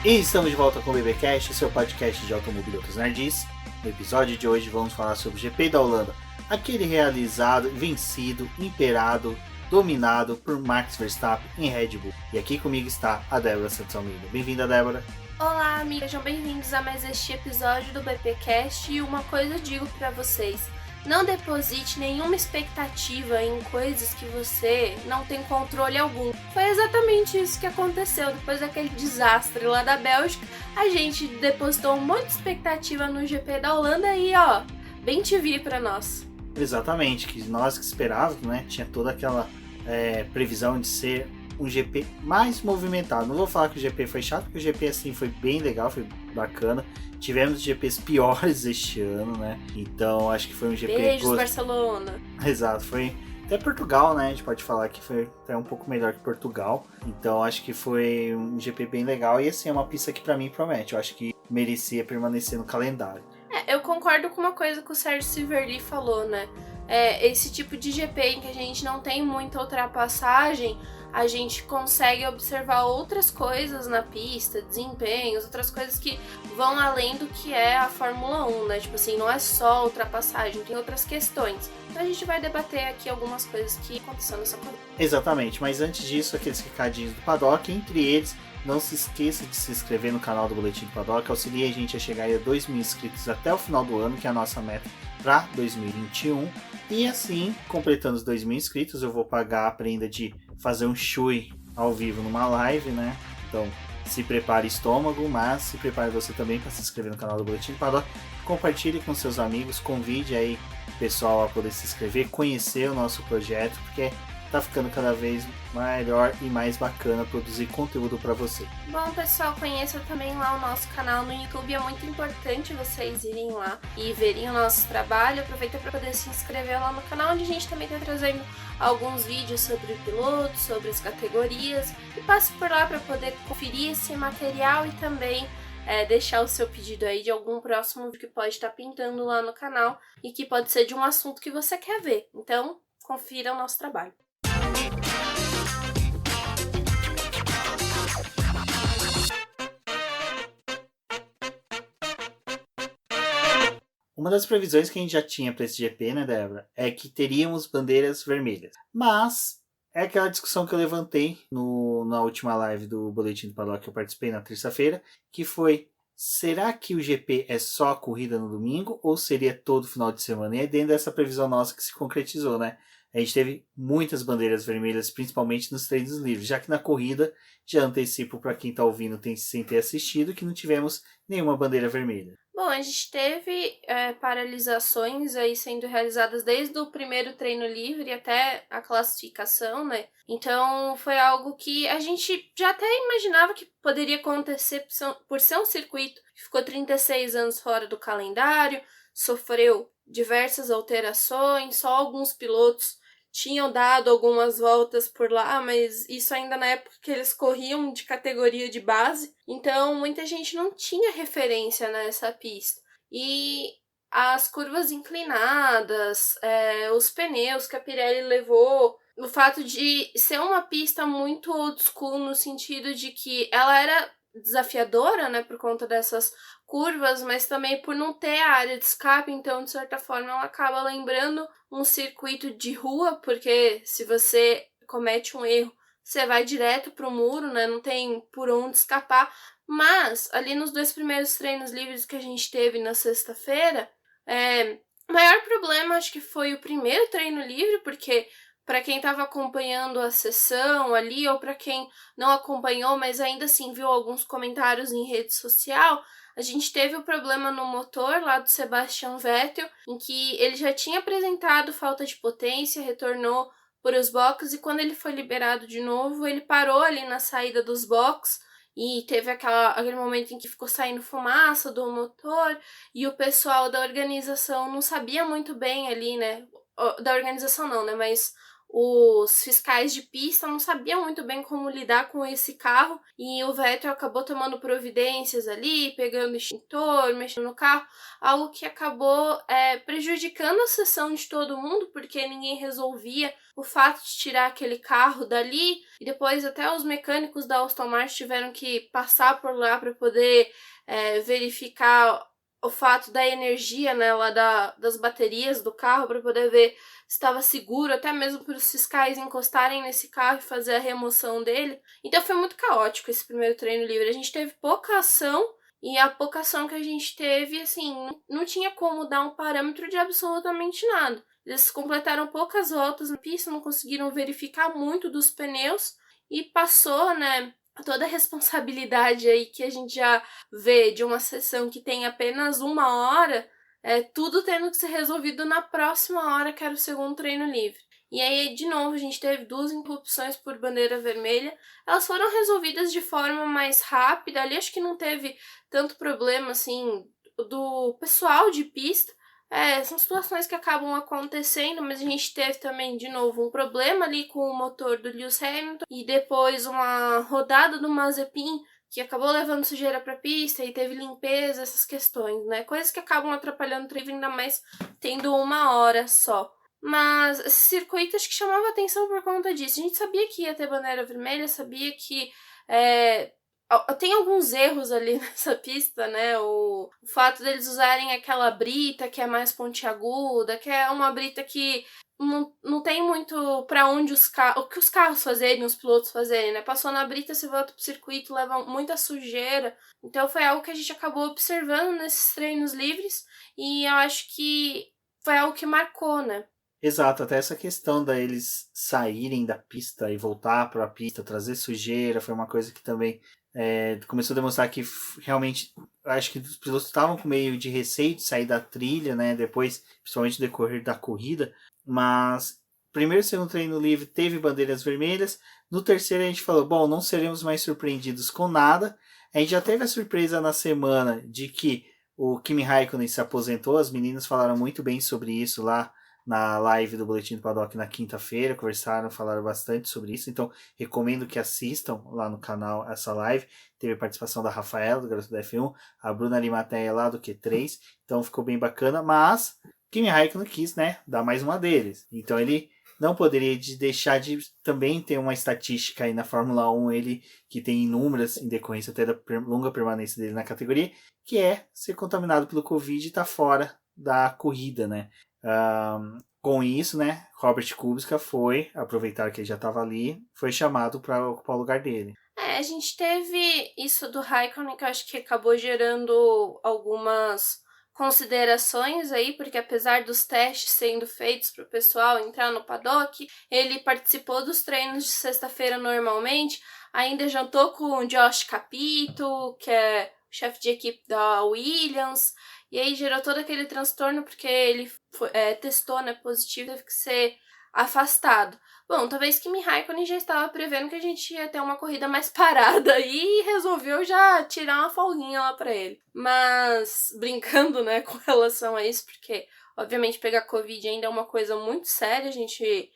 E estamos de volta com o BBcast, seu podcast de automobilismo e outros nerds. No episódio de hoje vamos falar sobre o GP da Holanda, aquele realizado, vencido, imperado, dominado por Max Verstappen em Red Bull. E aqui comigo está a Débora Santos Almeida. Bem-vinda, Débora. Olá, amigos, sejam bem-vindos a mais este episódio do BPcast. E uma coisa eu digo pra vocês: não deposite nenhuma expectativa em coisas que você não tem controle algum. Foi exatamente isso que aconteceu. Depois daquele desastre lá da Bélgica, a gente depositou um monte de expectativa no GP da Holanda e ó, bem te vi pra nós. Exatamente, que nós que esperávamos, né? Tinha toda aquela previsão de ser um GP mais movimentado. Não vou falar que o GP foi chato, porque o GP assim foi bem legal, foi bacana. Tivemos GPs piores este ano, né? Então acho que foi um GP... Beijos, Barcelona! Exato, foi... Até Portugal, né? A gente pode falar que foi até um pouco melhor que Portugal. Então acho que foi um GP bem legal. E assim, é uma pista que pra mim promete. Eu acho que merecia permanecer no calendário. Eu concordo com uma coisa que o Sérgio Civerly falou, né? Esse tipo de GP em que a gente não tem muita ultrapassagem, a gente consegue observar outras coisas na pista, desempenhos, outras coisas que vão além do que é a Fórmula 1, né? Tipo assim, não é só ultrapassagem, tem outras questões. Então a gente vai debater aqui algumas coisas que aconteceram nessa corrida. Exatamente, mas antes disso, aqueles recadinhos do Paddock, entre eles, não se esqueça de se inscrever no canal do Boletim do Paddock, auxilie a gente a chegar a 2 mil inscritos até o final do ano, que é a nossa meta para 2021. E assim, completando os 2 mil inscritos, eu vou pagar a prenda de fazer um chui ao vivo numa live, né? Então, se prepare estômago, mas se prepare você também para se inscrever no canal do Boletim do Paddock. Compartilhe com seus amigos, convide aí o pessoal a poder se inscrever, conhecer o nosso projeto, porque tá ficando cada vez melhor e mais bacana produzir conteúdo para você. Bom, pessoal, conheça também lá o nosso canal no YouTube. É muito importante vocês irem lá e verem o nosso trabalho. Aproveita para poder se inscrever lá no canal, onde a gente também está trazendo alguns vídeos sobre o piloto, sobre as categorias. E passe por lá para poder conferir esse material e também deixar o seu pedido aí de algum próximo vídeo que pode estar pintando lá no canal e que pode ser de um assunto que você quer ver. Então, confira o nosso trabalho. Uma das previsões que a gente já tinha para esse GP, né, Débora, é que teríamos bandeiras vermelhas. Mas é aquela discussão que eu levantei na última live do Boletim do Paddock que eu participei na terça-feira, que foi: será que o GP é só a corrida no domingo ou seria todo final de semana? E é dentro dessa previsão nossa que se concretizou, né? A gente teve muitas bandeiras vermelhas, principalmente nos treinos livres, já que na corrida, já antecipo para quem está ouvindo sem ter assistido, que não tivemos nenhuma bandeira vermelha. Bom, a gente teve paralisações aí sendo realizadas desde o primeiro treino livre até a classificação, né? Então foi algo que a gente já até imaginava que poderia acontecer por ser um circuito que ficou 36 anos fora do calendário, sofreu diversas alterações, só alguns pilotos tinham dado algumas voltas por lá, mas isso ainda na época que eles corriam de categoria de base, então muita gente não tinha referência nessa pista. E as curvas inclinadas, os pneus que a Pirelli levou, o fato de ser uma pista muito old school no sentido de que ela era desafiadora, né, por conta dessas curvas, mas também por não ter a área de escape, então de certa forma ela acaba lembrando um circuito de rua, porque se você comete um erro, você vai direto pro muro, né, não tem por onde escapar. Mas ali nos 2 primeiros treinos livres que a gente teve na sexta-feira, o maior problema acho que foi o primeiro treino livre, porque para quem estava acompanhando a sessão ali, ou para quem não acompanhou, mas ainda assim viu alguns comentários em rede social, a gente teve o problema no motor lá do Sebastian Vettel, em que ele já tinha apresentado falta de potência, retornou para os boxes, e quando ele foi liberado de novo, ele parou ali na saída dos boxes, e teve aquele momento em que ficou saindo fumaça do motor, e o pessoal da organização não sabia muito bem ali, né? Da organização não, né? Mas os fiscais de pista não sabiam muito bem como lidar com esse carro e o Vettel acabou tomando providências ali, pegando extintor, mexendo no carro, algo que acabou prejudicando a sessão de todo mundo, porque ninguém resolvia o fato de tirar aquele carro dali, e depois até os mecânicos da Aston Martin tiveram que passar por lá para poder verificar o fato da energia, né, lá das baterias do carro, para poder ver se estava seguro, até mesmo para os fiscais encostarem nesse carro e fazer a remoção dele. Então foi muito caótico esse primeiro treino livre. A gente teve pouca ação, e a pouca ação que a gente teve, assim, não tinha como dar um parâmetro de absolutamente nada. Eles completaram poucas voltas na pista, não conseguiram verificar muito dos pneus, e passou, né, toda a responsabilidade aí que a gente já vê de uma sessão que tem apenas 1 hora, tudo tendo que ser resolvido na próxima hora, que era o segundo treino livre. E aí, de novo, a gente teve 2 interrupções por bandeira vermelha. Elas foram resolvidas de forma mais rápida. Ali acho que não teve tanto problema, assim, do pessoal de pista. São situações que acabam acontecendo, mas a gente teve também, de novo, um problema ali com o motor do Lewis Hamilton e depois uma rodada do Mazepin que acabou levando sujeira para a pista e teve limpeza, essas questões, né? Coisas que acabam atrapalhando o treino, ainda mais tendo 1 hora só. Mas esse circuito acho que chamava atenção por conta disso. A gente sabia que ia ter bandeira vermelha, sabia que tem alguns erros ali nessa pista, né? O fato deles usarem aquela brita que é mais pontiaguda, que é uma brita que não tem muito pra onde o que os carros fazerem, os pilotos fazerem, né? Passou na brita, se volta pro circuito, leva muita sujeira. Então foi algo que a gente acabou observando nesses treinos livres e eu acho que foi algo que marcou, né? Exato, até essa questão da eles saírem da pista e voltar para a pista, trazer sujeira, foi uma coisa que também começou a demonstrar que realmente, acho que os pilotos estavam com meio de receio de sair da trilha, né, depois, principalmente no decorrer da corrida, mas primeiro e segundo treino livre teve bandeiras vermelhas, no terceiro a gente falou, bom, não seremos mais surpreendidos com nada, a gente já teve a surpresa na semana de que o Kimi Raikkonen se aposentou, as meninas falaram muito bem sobre isso lá na live do Boletim do Paddock na quinta-feira, falaram bastante sobre isso, então recomendo que assistam lá no canal essa live. Teve a participação da Rafaela, do Garoto da F1, a Bruna Limateia lá do Q3, então ficou bem bacana, mas Kimi Raikkonen quis, né, dar mais uma deles, então ele não poderia deixar de também ter uma estatística aí na Fórmula 1, ele que tem inúmeras em decorrência até da longa permanência dele na categoria, que é ser contaminado pelo Covid e estar fora da corrida, né. Com isso, né, Robert Kubica foi, aproveitar que ele já estava ali, foi chamado para ocupar o lugar dele. A gente teve isso do Raikkonen, que eu acho que acabou gerando algumas considerações aí, porque apesar dos testes sendo feitos para o pessoal entrar no paddock, ele participou dos treinos de sexta-feira normalmente, ainda jantou com o Josh Capito, que é chefe de equipe da Williams, e aí gerou todo aquele transtorno porque ele testou, né, positivo, teve que ser afastado. Bom, talvez Kimi Raikkonen já estava prevendo que a gente ia ter uma corrida mais parada e resolveu já tirar uma folguinha lá pra ele. Mas, brincando, né, com relação a isso, porque, obviamente, pegar Covid ainda é uma coisa muito séria, a gente...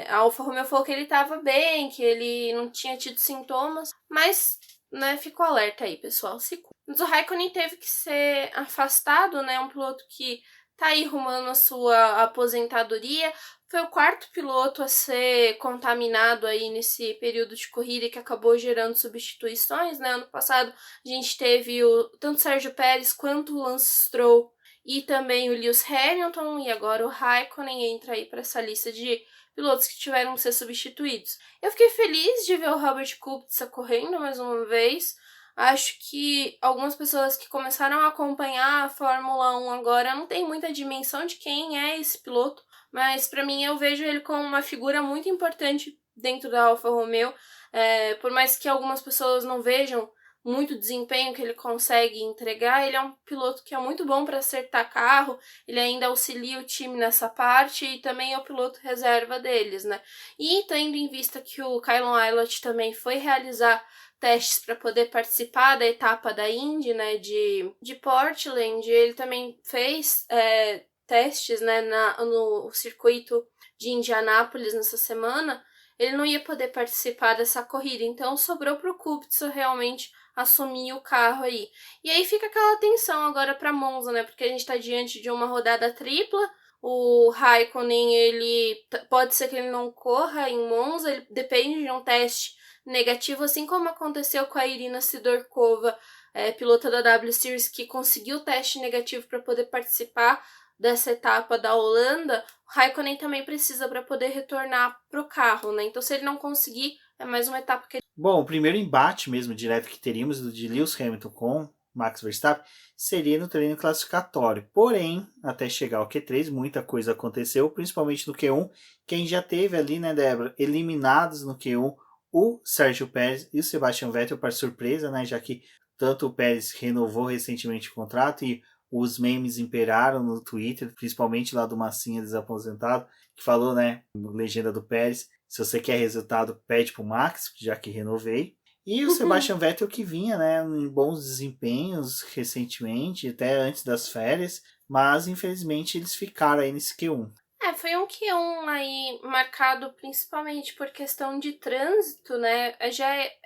a Alfa Romeo falou que ele estava bem, que ele não tinha tido sintomas, mas, né, ficou alerta aí, pessoal, se cuida. Mas o Raikkonen teve que ser afastado, né, um piloto que tá aí rumando a sua aposentadoria. Foi o 4º piloto a ser contaminado aí nesse período de corrida e que acabou gerando substituições, né? Ano passado a gente teve tanto o Sérgio Pérez quanto o Lance Stroll e também o Lewis Hamilton, e agora o Raikkonen entra aí para essa lista de pilotos que tiveram que ser substituídos. Eu fiquei feliz de ver o Robert Kubica correndo mais uma vez. Acho que algumas pessoas que começaram a acompanhar a Fórmula 1 agora não tem muita dimensão de quem é esse piloto, mas para mim eu vejo ele como uma figura muito importante dentro da Alfa Romeo, por mais que algumas pessoas não vejam muito desempenho que ele consegue entregar, ele é um piloto que é muito bom para acertar carro, ele ainda auxilia o time nessa parte e também é o piloto reserva deles, né? E tendo em vista que o Kylon Aylott também foi realizar testes para poder participar da etapa da Indy, né, de Portland, ele também fez testes, né, no circuito de Indianápolis nessa semana, ele não ia poder participar dessa corrida. Então sobrou para o Kubica realmente assumir o carro aí. E aí fica aquela tensão agora para Monza, né? Porque a gente está diante de uma rodada tripla. O Raikkonen, ele pode ser que ele não corra em Monza, ele depende de um teste negativo, assim como aconteceu com a Irina Sidorkova, pilota da W Series, que conseguiu o teste negativo para poder participar dessa etapa da Holanda. O Raikkonen também precisa para poder retornar para o carro, né? Então, se ele não conseguir, é mais uma etapa que... Bom, o primeiro embate mesmo direto que teríamos do de Lewis Hamilton com Max Verstappen seria no treino classificatório. Porém, até chegar ao Q3, muita coisa aconteceu, principalmente no Q1. Quem já teve ali, né, Débora, eliminados no Q1, o Sérgio Pérez e o Sebastian Vettel, para surpresa, né, já que tanto o Pérez renovou recentemente o contrato e os memes imperaram no Twitter, principalmente lá do Massinha desaposentado, que falou, né, legenda do Pérez, se você quer resultado, pede pro Max, já que renovei. E o Sebastian Vettel, que vinha, né, em bons desempenhos recentemente, até antes das férias, mas infelizmente eles ficaram aí nesse Q1. Foi um Q1 aí marcado principalmente por questão de trânsito, né?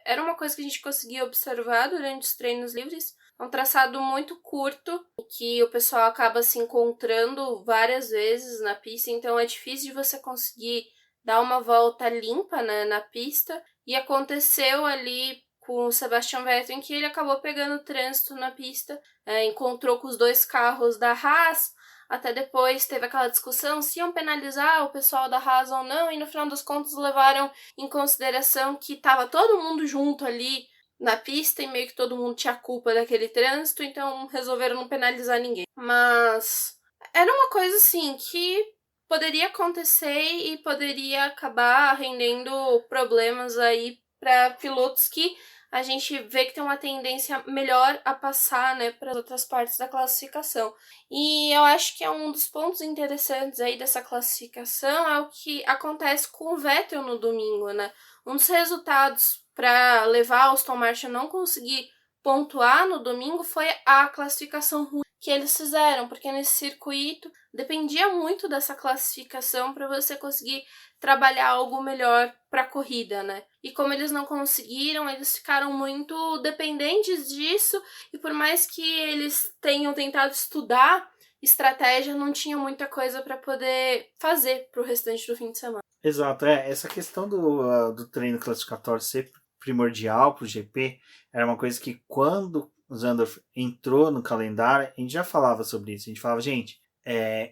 Era uma coisa que a gente conseguia observar durante os treinos livres. É um traçado muito curto, que o pessoal acaba se encontrando várias vezes na pista, então é difícil de você conseguir dar uma volta limpa, né, na pista. E aconteceu ali com o Sebastian Vettel, em que ele acabou pegando trânsito na pista, encontrou com os dois carros da Haas. Até depois teve aquela discussão se iam penalizar o pessoal da Haas ou não, e no final das contas levaram em consideração que estava todo mundo junto ali na pista e meio que todo mundo tinha culpa daquele trânsito, então resolveram não penalizar ninguém. Mas era uma coisa assim que poderia acontecer e poderia acabar rendendo problemas aí para pilotos que a gente vê que tem uma tendência melhor a passar, né, para as outras partes da classificação. E eu acho que é um dos pontos interessantes aí dessa classificação é o que acontece com o Vettel no domingo, né? Um dos resultados para levar a Aston Martin a não conseguir pontuar no domingo foi a classificação ruim que eles fizeram, porque nesse circuito dependia muito dessa classificação para você conseguir trabalhar algo melhor para a corrida, né? E como eles não conseguiram, eles ficaram muito dependentes disso, e por mais que eles tenham tentado estudar estratégia, não tinha muita coisa para poder fazer para o restante do fim de semana. Exato, essa questão do treino classificatório ser primordial para o GP era uma coisa que quando o Zandvoort entrou no calendário, a gente já falava sobre isso. A gente falava, gente,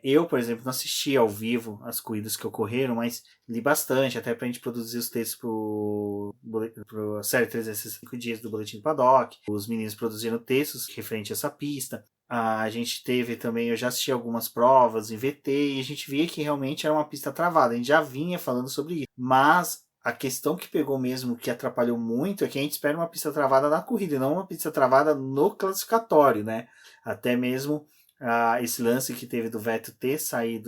eu, por exemplo, não assisti ao vivo as corridas que ocorreram, mas li bastante, até para a gente produzir os textos para a série 365 dias do Boletim do Paddock. Os meninos produziram textos referente a essa pista. A gente teve também, eu já assisti algumas provas em VT e a gente via que realmente era uma pista travada. A gente já vinha falando sobre isso. Mas a questão que pegou mesmo, que atrapalhou muito, é que a gente espera uma pista travada na corrida, e não uma pista travada no classificatório, né? Até mesmo esse lance que teve do Vettel ter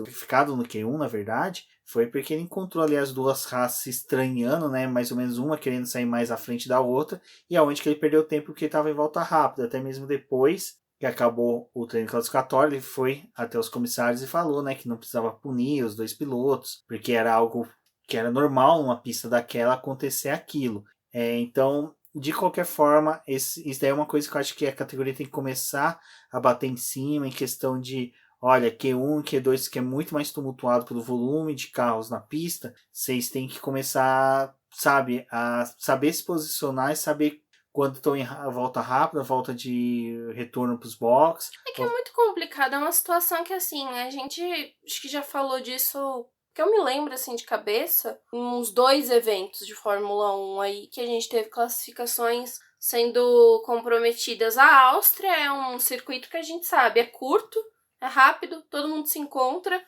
ficado no Q1, na verdade, foi porque ele encontrou ali as duas Haas se estranhando, né? Mais ou menos uma querendo sair mais à frente da outra, e aonde que ele perdeu tempo porque estava em volta rápida. Até mesmo depois que acabou o treino classificatório, ele foi até os comissários e falou, né, que não precisava punir os dois pilotos, porque era algo que era normal numa pista daquela acontecer aquilo. Então, de qualquer forma, isso daí é uma coisa que eu acho que a categoria tem que começar a bater em cima, em questão de, olha, Q1, Q2, que é muito mais tumultuado pelo volume de carros na pista, vocês têm que começar, sabe, a saber se posicionar e saber quando estão em volta rápida, volta de retorno para os boxes. É que é muito complicado, é uma situação que, assim, a gente acho que já falou disso, que eu me lembro, assim, de cabeça, uns 2 eventos de Fórmula 1 aí, que a gente teve classificações sendo comprometidas. A Áustria é um circuito que a gente sabe, é curto, é rápido, todo mundo se encontra,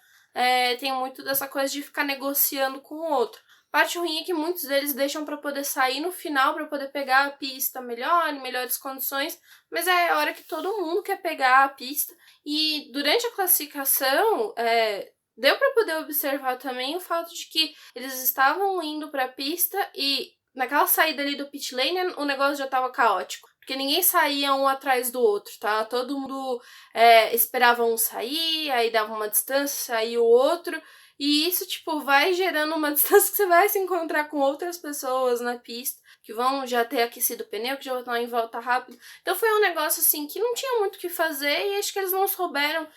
tem muito dessa coisa de ficar negociando com o outro. A parte ruim é que muitos deles deixam para poder sair no final, para poder pegar a pista melhor, em melhores condições, mas é a hora que todo mundo quer pegar a pista. E durante a classificação, deu para poder observar também o fato de que eles estavam indo para a pista e naquela saída ali do pit lane o negócio já estava caótico. Porque ninguém saía um atrás do outro, tá? Todo mundo esperava um sair, aí dava uma distância, saía o outro. E isso, tipo, vai gerando uma distância que você vai se encontrar com outras pessoas na pista, que vão já ter aquecido o pneu, que já vão estar em volta rápido. Então foi um negócio, assim, que não tinha muito o que fazer e acho que eles não souberam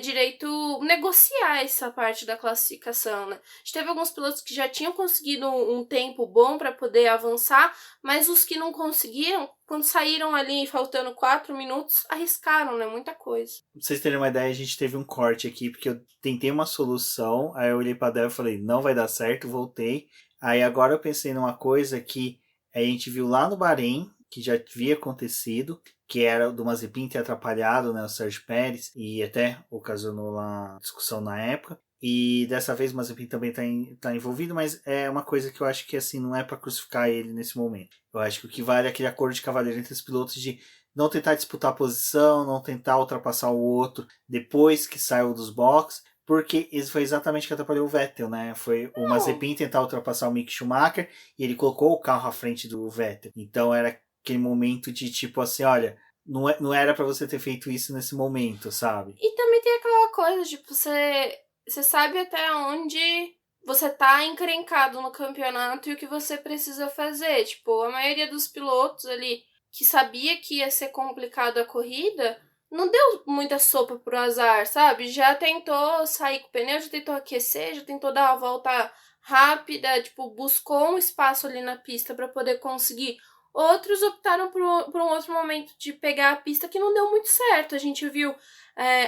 direito negociar essa parte da classificação, né? A gente teve alguns pilotos que já tinham conseguido um tempo bom para poder avançar, mas os que não conseguiram, quando saíram ali faltando 4 minutos, arriscaram, né? Muita coisa. Pra vocês terem uma ideia, a gente teve um corte aqui, porque eu tentei uma solução, aí eu olhei pra Débora e falei, não vai dar certo, voltei. Aí agora eu pensei numa coisa que a gente viu lá no Bahrein, que já havia acontecido, que era do Mazepin ter atrapalhado, né, o Sérgio Pérez, e até ocasionou lá discussão na época. E dessa vez o Mazepin também tá envolvido, mas é uma coisa que eu acho que assim não é para crucificar ele nesse momento. Eu acho que o que vale é aquele acordo de cavaleiro entre os pilotos de não tentar disputar a posição, não tentar ultrapassar o outro depois que saiu dos boxes, porque isso foi exatamente o que atrapalhou o Vettel, né? Foi o Mazepin tentar ultrapassar o Mick Schumacher e ele colocou o carro à frente do Vettel. Então era aquele momento de tipo assim, olha, não era para você ter feito isso nesse momento, sabe? E também tem aquela coisa, tipo, você sabe até onde você tá encrencado no campeonato e o que você precisa fazer. Tipo, a maioria dos pilotos ali que sabia que ia ser complicado a corrida, não deu muita sopa pro azar, sabe? Já tentou sair com o pneu, já tentou aquecer, já tentou dar uma volta rápida, tipo, buscou um espaço ali na pista para poder conseguir. Outros optaram por um outro momento de pegar a pista que não deu muito certo. A gente viu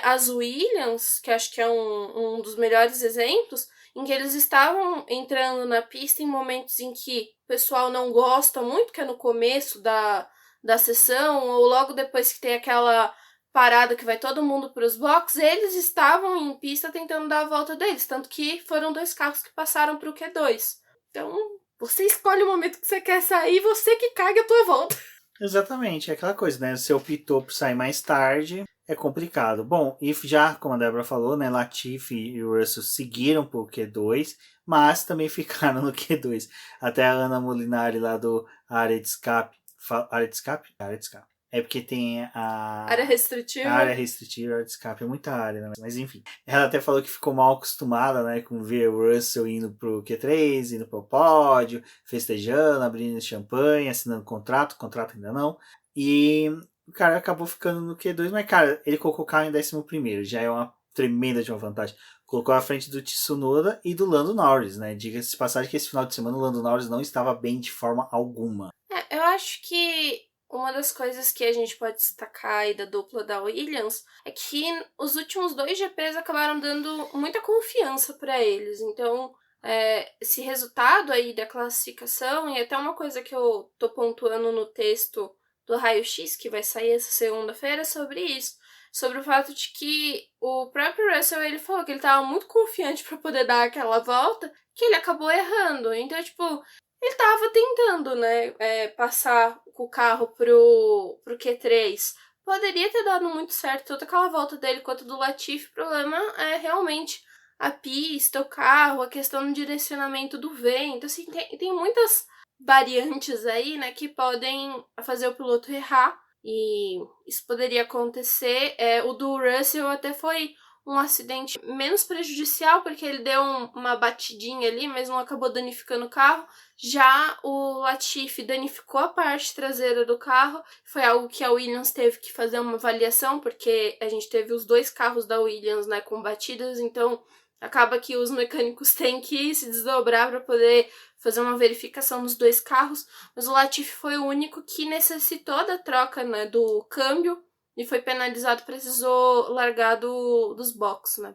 as Williams, que acho que é um dos melhores exemplos, em que eles estavam entrando na pista em momentos em que o pessoal não gosta muito, que é no começo da sessão, ou logo depois que tem aquela parada que vai todo mundo para os boxes, eles estavam em pista tentando dar a volta deles, tanto que foram 2 carros que passaram para o Q2. Então, você escolhe o momento que você quer sair, você que caga a tua volta. Exatamente, é aquela coisa, né? Você optou por sair mais tarde, é complicado. Bom, e já, como a Débora falou, né? Latifi e o Russell seguiram pro Q2, mas também ficaram no Q2. Até a Ana Molinari lá do Área de Escape. Área de Escape? Área de Escape. É porque tem a área restritiva. A área restritiva, área de escape, é muita área, né? Mas enfim. Ela até falou que ficou mal acostumada, né? Com ver o Russell indo pro Q3, indo pro pódio, festejando, abrindo champanhe, assinando contrato ainda não. E o cara acabou ficando no Q2, mas, cara, ele colocou o carro em 11º, já é uma tremenda de uma vantagem. Colocou à frente do Tsunoda e do Lando Norris, né? Diga-se de passagem que esse final de semana o Lando Norris não estava bem de forma alguma. Eu acho que uma das coisas que a gente pode destacar aí da dupla da Williams é que os últimos 2 GPs acabaram dando muita confiança para eles. Então, esse resultado aí da classificação, e até uma coisa que eu tô pontuando no texto do Raio X, que vai sair essa segunda-feira, é sobre isso. Sobre o fato de que o próprio Russell, ele falou que ele tava muito confiante para poder dar aquela volta, que ele acabou errando. Então, tipo, ele tava tentando, né, passar o carro pro Q3. Poderia ter dado muito certo tanto aquela volta dele quanto do Latifi. O problema é realmente a pista, o carro, a questão do direcionamento do vento. Assim, tem muitas variantes aí, né, que podem fazer o piloto errar. E isso poderia acontecer. O do Russell até foi um acidente menos prejudicial, porque ele deu uma batidinha ali, mas não acabou danificando o carro. Já o Latifi danificou a parte traseira do carro. Foi algo que a Williams teve que fazer uma avaliação, porque a gente teve os 2 carros da Williams, né, com batidas, então acaba que os mecânicos têm que se desdobrar para poder fazer uma verificação nos 2 carros. Mas o Latifi foi o único que necessitou da troca, né, do câmbio, e foi penalizado, precisou largar dos boxes, né?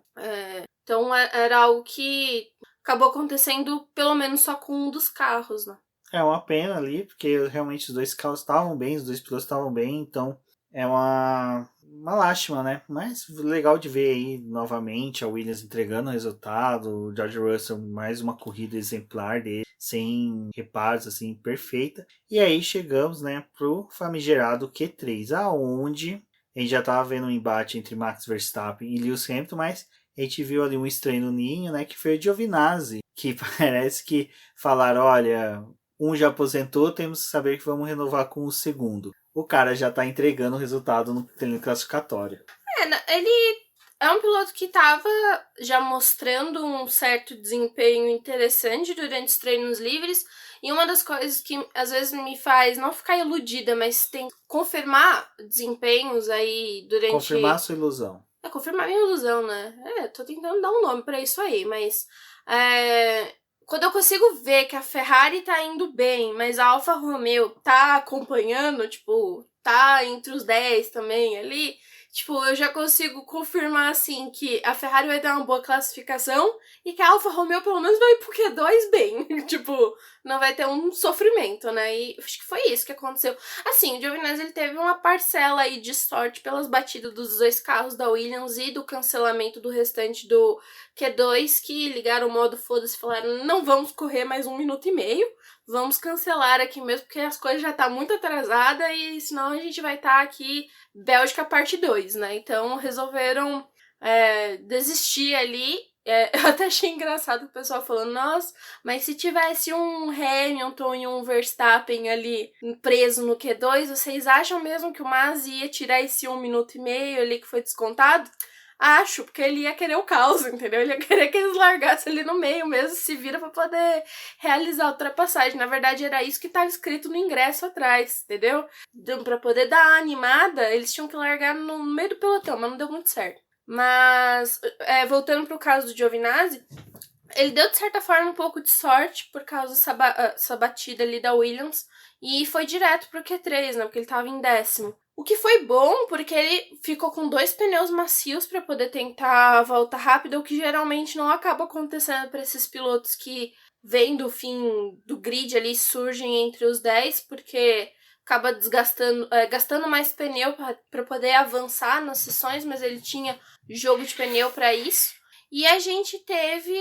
Então era algo que acabou acontecendo pelo menos só com um dos carros, né? É uma pena ali, porque realmente os 2 carros estavam bem, os 2 pilotos estavam bem, então é uma lástima, né? Mas legal de ver aí novamente a Williams entregando o resultado, o George Russell mais uma corrida exemplar dele, sem reparos, assim, perfeita. E aí chegamos, né, pro famigerado Q3, aonde a gente já estava vendo um embate entre Max Verstappen e Lewis Hamilton, mas a gente viu ali um estranho no ninho, né, que foi o Giovinazzi, que parece que falaram, olha, um já aposentou, temos que saber que vamos renovar com o segundo. O cara já tá entregando o resultado no treino classificatório. Ele É um piloto que estava já mostrando um certo desempenho interessante durante os treinos livres. E uma das coisas que às vezes me faz não ficar iludida, mas tem que confirmar desempenhos aí durante... Confirmar a sua ilusão. Confirmar minha ilusão, né? Tô tentando dar um nome pra isso aí, mas... quando eu consigo ver que a Ferrari tá indo bem, mas a Alfa Romeo tá acompanhando, tipo, tá entre os 10 também ali, tipo, eu já consigo confirmar, assim, que a Ferrari vai ter uma boa classificação e que a Alfa Romeo pelo menos vai pro Q2 bem. Tipo, não vai ter um sofrimento, né? E acho que foi isso que aconteceu. Assim, o Giovinazzi, ele teve uma parcela aí de sorte pelas batidas dos 2 carros da Williams e do cancelamento do restante do Q2, que ligaram o modo foda-se e falaram, não vamos correr mais 1 minuto e meio, vamos cancelar aqui mesmo, porque as coisas já tá muito atrasada e senão a gente vai estar aqui Bélgica parte 2, né? Então resolveram desistir ali. Eu até achei engraçado o pessoal falando, nossa, mas se tivesse um Hamilton e um Verstappen ali preso no Q2, vocês acham mesmo que o Masi ia tirar esse 1 minuto e meio ali que foi descontado? Acho, porque ele ia querer o caos, entendeu? Ele ia querer que eles largassem ali no meio mesmo, se vira pra poder realizar a ultrapassagem. Na verdade, era isso que estava escrito no ingresso atrás, entendeu? Então, pra poder dar a animada, eles tinham que largar no meio do pelotão, mas não deu muito certo. Mas, voltando pro caso do Giovinazzi, ele deu, de certa forma, um pouco de sorte por causa dessa batida ali da Williams e foi direto pro Q3, né? Porque ele tava em 10º. O que foi bom, porque ele ficou com 2 pneus macios para poder tentar a volta rápida, o que geralmente não acaba acontecendo para esses pilotos que vêm do fim do grid ali, surgem entre os 10, porque acaba gastando mais pneu para poder avançar nas sessões, mas ele tinha jogo de pneu para isso. E a gente teve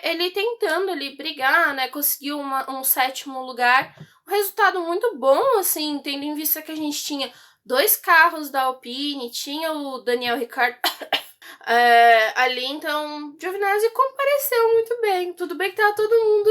ele tentando ali brigar, né? Conseguiu um 7º lugar. Um resultado muito bom, assim, tendo em vista que a gente tinha 2 carros da Alpine, tinha o Daniel Ricciardo ali, então Giovinazzi compareceu muito bem. Tudo bem que tava todo mundo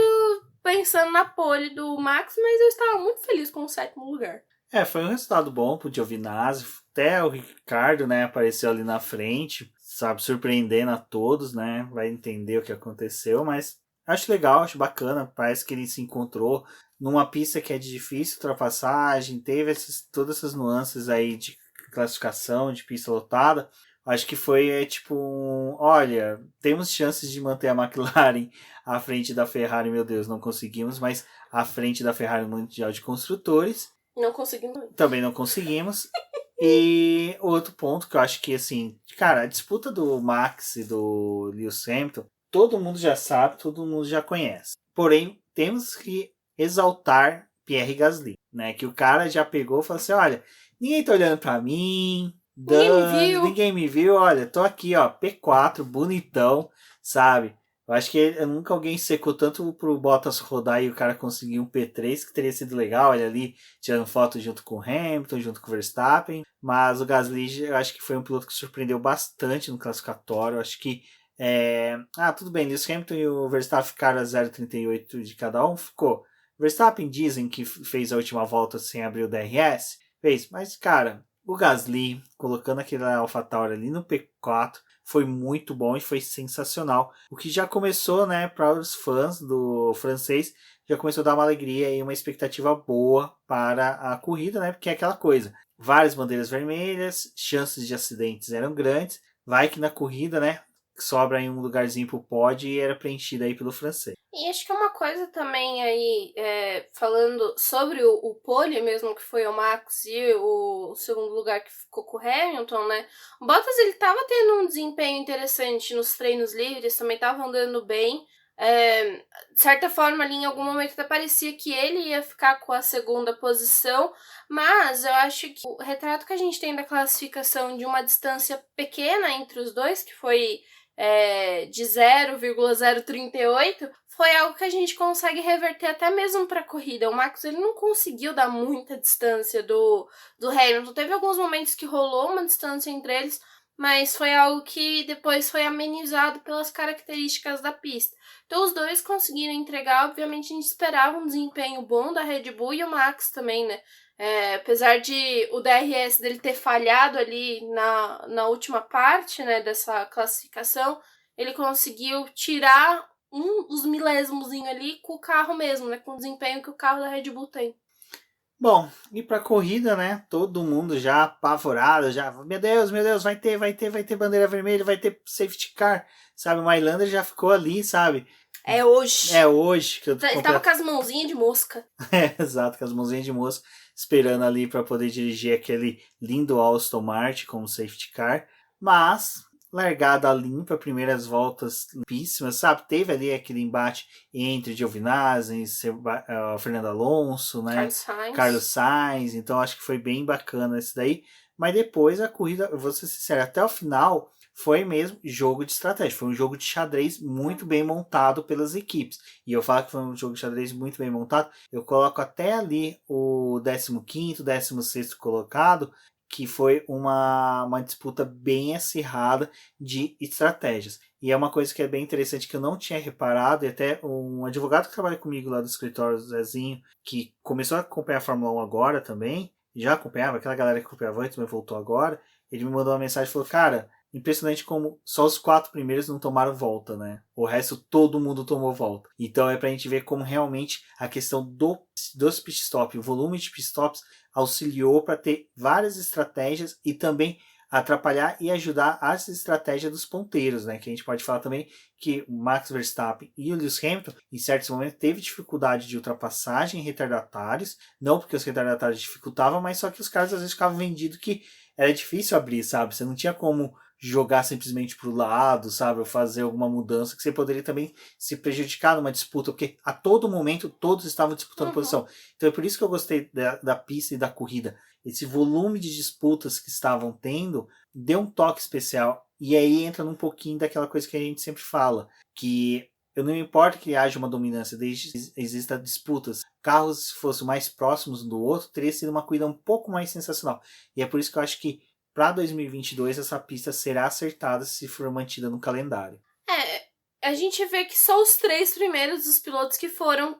pensando na pole do Max, mas eu estava muito feliz com o 7º lugar. Foi um resultado bom pro Giovinazzi, até o Ricciardo, né, apareceu ali na frente, sabe, surpreendendo a todos, né, vai entender o que aconteceu, mas acho legal, acho bacana, parece que ele se encontrou numa pista que é de difícil ultrapassagem, teve todas essas nuances aí de classificação, de pista lotada. Acho que foi olha, temos chances de manter a McLaren à frente da Ferrari, meu Deus, não conseguimos, mas à frente da Ferrari no Mundial de Construtores. Não conseguimos. Também não conseguimos. E outro ponto que eu acho que, assim, cara, a disputa do Max e do Lewis Hamilton, todo mundo já sabe, todo mundo já conhece. Porém, temos que exaltar Pierre Gasly, né? Que o cara já pegou e falou assim, olha, ninguém tá olhando pra mim, ninguém me viu, olha, tô aqui, ó, P4, bonitão, sabe? Eu acho que nunca alguém secou tanto pro Bottas rodar e o cara conseguir um P3, que teria sido legal, olha ali, tirando foto junto com o Hamilton, junto com o Verstappen, mas o Gasly, eu acho que foi um piloto que surpreendeu bastante no classificatório, eu acho que tudo bem, Lewis Hamilton e o Verstappen ficaram a 0,38 de cada um, ficou. Verstappen dizem que fez a última volta sem abrir o DRS, fez, mas cara, o Gasly colocando aquele AlphaTauri ali no P4 foi muito bom e foi sensacional. O que já começou, né, para os fãs do francês, já começou a dar uma alegria e uma expectativa boa para a corrida, né, porque é aquela coisa, várias bandeiras vermelhas, chances de acidentes eram grandes, vai que na corrida, né, sobra aí um lugarzinho pro pódio e era preenchido aí pelo francês. E acho que uma coisa também aí, falando sobre o pole mesmo, que foi o Max e o segundo lugar que ficou com o Hamilton, né? O Bottas, ele tava tendo um desempenho interessante nos treinos livres, também tava andando bem. De certa forma, ali em algum momento até parecia que ele ia ficar com a segunda posição, mas eu acho que o retrato que a gente tem da classificação de uma distância pequena entre os dois, que foi de 0,038, foi algo que a gente consegue reverter até mesmo para a corrida. O Max, ele não conseguiu dar muita distância do Hamilton. Teve alguns momentos que rolou uma distância entre eles, mas foi algo que depois foi amenizado pelas características da pista. Então os dois conseguiram entregar, obviamente a gente esperava um desempenho bom da Red Bull e o Max também, né? Apesar de o DRS dele ter falhado ali na última parte, né, dessa classificação, ele conseguiu tirar os milésimos ali com o carro mesmo, né, com o desempenho que o carro da Red Bull tem. Bom, e pra corrida, né? Todo mundo já apavorado, já, meu Deus, vai ter bandeira vermelha, vai ter safety car, sabe? O Mailander já ficou ali, sabe? É hoje. É hoje que eu Ele tava com as mãozinhas de mosca. Exato, com as mãozinhas de mosca, esperando ali para poder dirigir aquele lindo Aston Martin como safety car. Mas, largada limpa, primeiras voltas limpíssimas, sabe? Teve ali aquele embate entre Giovinazzi, Fernando Alonso, né? Carlos Sainz. Então, acho que foi bem bacana esse daí. Mas depois a corrida, eu vou ser sincero, até o final foi mesmo jogo de estratégia. Foi um jogo de xadrez muito bem montado pelas equipes. E eu falo que foi um jogo de xadrez muito bem montado. Eu coloco até ali o 15º, 16º colocado, que foi uma disputa bem acirrada de estratégias. E é uma coisa que é bem interessante que eu não tinha reparado, e até um advogado que trabalha comigo lá do escritório, o Zezinho, que começou a acompanhar a Fórmula 1 agora também, já acompanhava, aquela galera que acompanhava antes, mas voltou agora, ele me mandou uma mensagem e falou, cara, impressionante como só os 4 primeiros não tomaram volta, né? O resto todo mundo tomou volta. Então é pra gente ver como realmente a questão dos pit stop, o volume de pit stops auxiliou para ter várias estratégias e também atrapalhar e ajudar as estratégias dos ponteiros, né? Que a gente pode falar também que o Max Verstappen e o Lewis Hamilton, em certos momentos, teve dificuldade de ultrapassagem em retardatários, não porque os retardatários dificultavam, mas só que os caras às vezes ficavam vendidos que era difícil abrir, sabe? Você não tinha como jogar simplesmente para o lado, sabe? Ou fazer alguma mudança que você poderia também se prejudicar numa disputa, porque a todo momento todos estavam disputando posição. Então é por isso que eu gostei da pista e da corrida. Esse volume de disputas que estavam tendo deu um toque especial. E aí entra num pouquinho daquela coisa que a gente sempre fala, que eu não me importo que haja uma dominância, desde que exista disputas. Carros, se fossem mais próximos um do outro, teria sido uma corrida um pouco mais sensacional. E é por isso que eu acho que para 2022 essa pista será acertada se for mantida no calendário. A gente vê que só os 3 primeiros dos pilotos que foram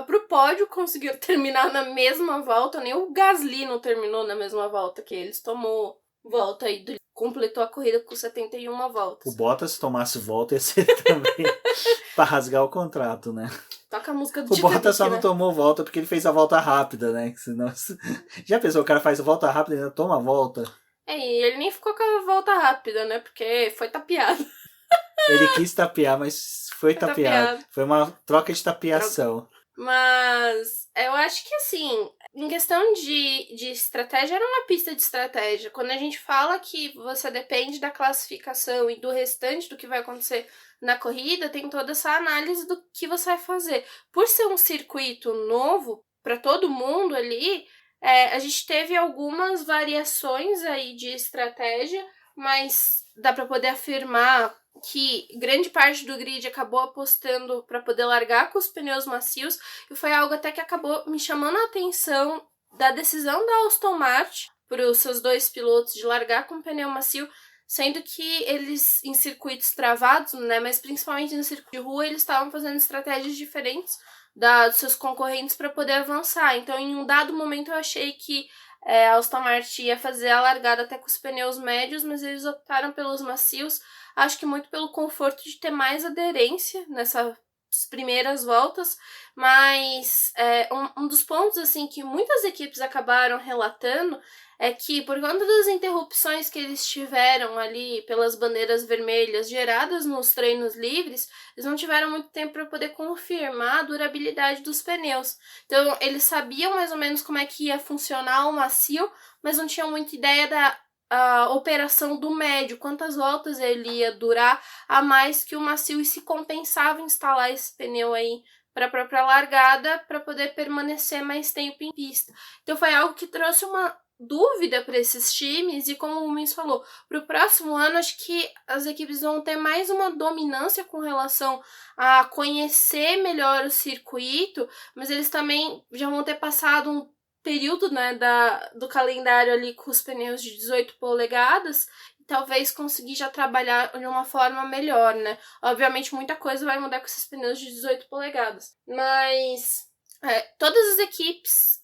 pro pódio conseguiram terminar na mesma volta, nem o Gasly não terminou na mesma volta que eles, tomou volta aí, completou a corrida com 71 voltas. O Bottas, se tomasse volta, ia ser também para rasgar o contrato, né? Toca a música do O Titanic, Bottas só né? não tomou volta porque ele fez a volta rápida, né? Senão... Já pensou, o cara faz a volta rápida e ainda toma a volta? E ele nem ficou com a volta rápida, né? Porque foi tapeado. Ele quis tapear, mas foi tapeado. Foi uma troca de tapeação. Mas eu acho que, assim, em questão de estratégia, era uma pista de estratégia. Quando a gente fala que você depende da classificação e do restante do que vai acontecer na corrida, tem toda essa análise do que você vai fazer. Por ser um circuito novo para todo mundo ali, a gente teve algumas variações aí de estratégia, mas dá para poder afirmar que grande parte do grid acabou apostando para poder largar com os pneus macios, e foi algo até que acabou me chamando a atenção da decisão da Aston Martin para os seus 2 pilotos de largar com pneu macio, sendo que eles em circuitos travados, né, mas principalmente no circuito de rua, eles estavam fazendo estratégias diferentes dos seus concorrentes para poder avançar. Então, em um dado momento, eu achei que a Aston Martin ia fazer a largada até com os pneus médios, mas eles optaram pelos macios, acho que muito pelo conforto de ter mais aderência nessas primeiras voltas, mas um dos pontos assim que muitas equipes acabaram relatando é que por conta das interrupções que eles tiveram ali pelas bandeiras vermelhas geradas nos treinos livres, eles não tiveram muito tempo para poder confirmar a durabilidade dos pneus. Então eles sabiam mais ou menos como é que ia funcionar o macio, mas não tinham muita ideia da operação do médio, quantas voltas ele ia durar a mais que o macio, e se compensava instalar esse pneu aí para a própria largada para poder permanecer mais tempo em pista. Então foi algo que trouxe uma dúvida para esses times, e como o Mins falou, para o próximo ano acho que as equipes vão ter mais uma dominância com relação a conhecer melhor o circuito, mas eles também já vão ter passado um período, né, do calendário ali com os pneus de 18 polegadas, e talvez conseguir já trabalhar de uma forma melhor, né? Obviamente muita coisa vai mudar com esses pneus de 18 polegadas, mas todas as equipes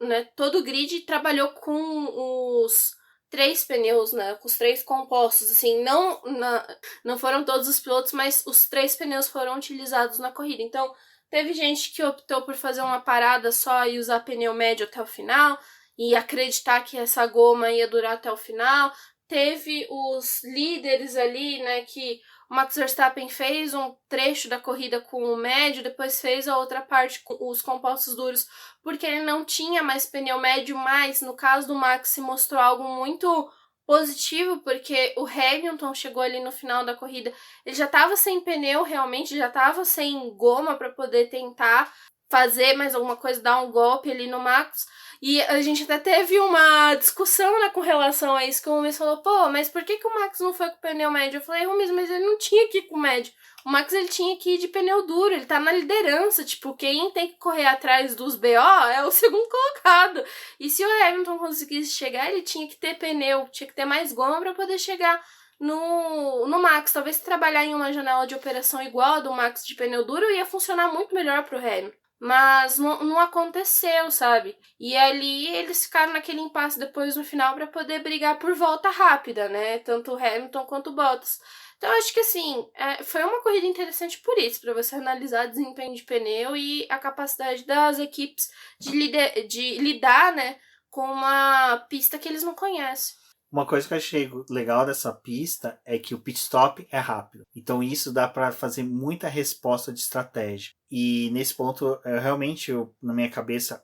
né, todo o grid trabalhou com os 3 pneus, né, com os 3 compostos, assim, não foram todos os pilotos, mas os 3 pneus foram utilizados na corrida. Então, teve gente que optou por fazer uma parada só e usar pneu médio até o final, e acreditar que essa goma ia durar até o final. Teve os líderes ali, né, que o Max Verstappen fez um trecho da corrida com o médio, depois fez a outra parte com os compostos duros, porque ele não tinha mais pneu médio, mas no caso do Max se mostrou algo muito positivo, porque o Hamilton chegou ali no final da corrida, ele já estava sem pneu realmente, já estava sem goma para poder tentar fazer mais alguma coisa, dar um golpe ali no Max. E a gente até teve uma discussão, né, com relação a isso, que o Rubens falou, pô, mas por que o Max não foi com pneu médio? Eu falei, Rubens, mas ele não tinha que ir com médio. O Max, ele tinha que ir de pneu duro, ele tá na liderança, tipo, quem tem que correr atrás dos BO é o segundo colocado. E se o Hamilton conseguisse chegar, ele tinha que ter pneu, tinha que ter mais goma pra poder chegar no Max. Talvez se trabalhar em uma janela de operação igual a do Max de pneu duro, ia funcionar muito melhor pro Hamilton. Mas não aconteceu, sabe? E ali eles ficaram naquele impasse depois no final para poder brigar por volta rápida, né? Tanto o Hamilton quanto o Bottas. Então acho que assim, foi uma corrida interessante por isso, para você analisar desempenho de pneu e a capacidade das equipes de lidar, né, com uma pista que eles não conhecem. Uma coisa que eu achei legal dessa pista é que o pit stop é rápido. Então isso dá para fazer muita resposta de estratégia. E nesse ponto, realmente, na minha cabeça,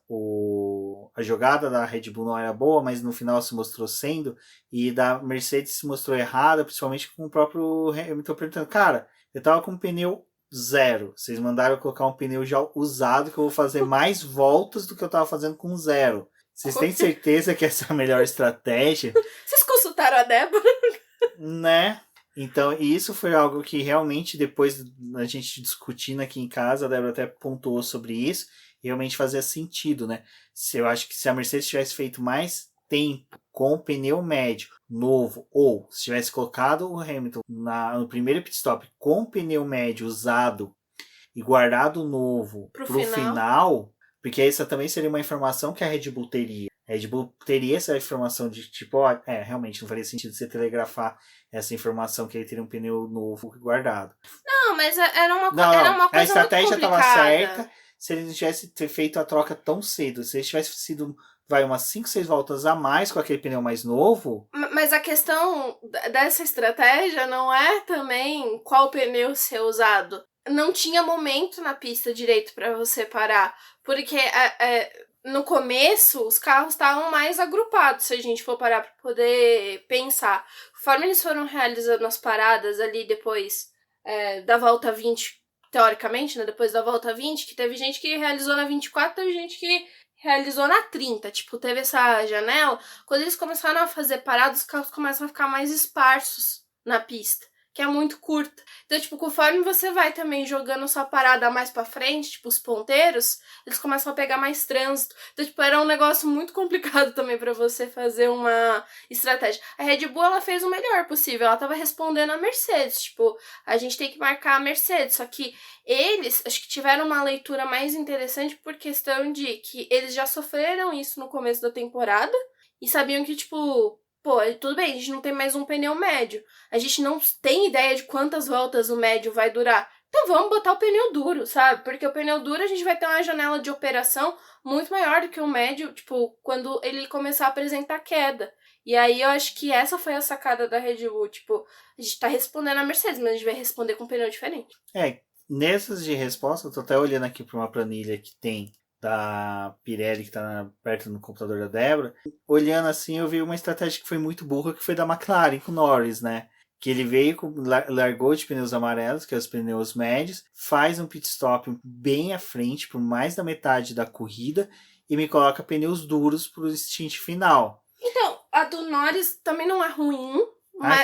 a jogada da Red Bull não era boa, mas no final se mostrou sendo. E da Mercedes se mostrou errada, principalmente com o próprio Hamilton perguntando, cara, eu tava com um pneu 0. Vocês mandaram eu colocar um pneu já usado que eu vou fazer mais voltas do que eu tava fazendo com 0. Vocês têm certeza que essa é a melhor estratégia? Vocês consultaram a Débora? Né? Então, isso foi algo que realmente, depois da gente discutindo aqui em casa, a Débora até pontuou sobre isso, realmente fazia sentido, né? Eu acho que se a Mercedes tivesse feito mais tempo com o pneu médio novo, ou se tivesse colocado o Hamilton no primeiro pit stop com o pneu médio usado e guardado o novo pro final, porque essa também seria uma informação que a Red Bull teria. A Red Bull teria essa informação de tipo, realmente não faria sentido você telegrafar essa informação que ele teria um pneu novo guardado. Não, mas era uma coisa muito complicada. A estratégia estava certa se ele não tivesse feito a troca tão cedo. Se ele tivesse sido umas 5, 6 voltas a mais com aquele pneu mais novo. Mas a questão dessa estratégia não é também qual pneu ser usado. Não tinha momento na pista direito para você parar, porque no começo os carros estavam mais agrupados, se a gente for parar para poder pensar. Conforme eles foram realizando as paradas ali depois da volta 20, teoricamente, né, depois da volta 20, que teve gente que realizou na 24, teve gente que realizou na 30, tipo, teve essa janela. Quando eles começaram a fazer paradas, os carros começam a ficar mais esparsos na pista, que é muito curta. Então, tipo, conforme você vai também jogando sua parada mais pra frente, tipo, os ponteiros, eles começam a pegar mais trânsito. Então, tipo, era um negócio muito complicado também pra você fazer uma estratégia. A Red Bull, ela fez o melhor possível. Ela tava respondendo a Mercedes. Tipo, a gente tem que marcar a Mercedes. Só que eles, acho que tiveram uma leitura mais interessante por questão de que eles já sofreram isso no começo da temporada e sabiam que, tipo, pô, tudo bem, a gente não tem mais um pneu médio. A gente não tem ideia de quantas voltas o médio vai durar. Então vamos botar o pneu duro, sabe? Porque o pneu duro a gente vai ter uma janela de operação muito maior do que o médio, tipo, quando ele começar a apresentar queda. E aí eu acho que essa foi a sacada da Red Bull. Tipo, a gente tá respondendo a Mercedes, mas a gente vai responder com um pneu diferente. Nessas de resposta, eu tô até olhando aqui para uma planilha que tem da Pirelli, que tá perto no computador da Débora. Olhando assim, eu vi uma estratégia que foi muito burra, que foi da McLaren com o Norris, né? Que ele veio, largou de pneus amarelos, que é os pneus médios, faz um pit stop bem à frente, por mais da metade da corrida, e me coloca pneus duros pro stint final. Então, a do Norris também não é ruim.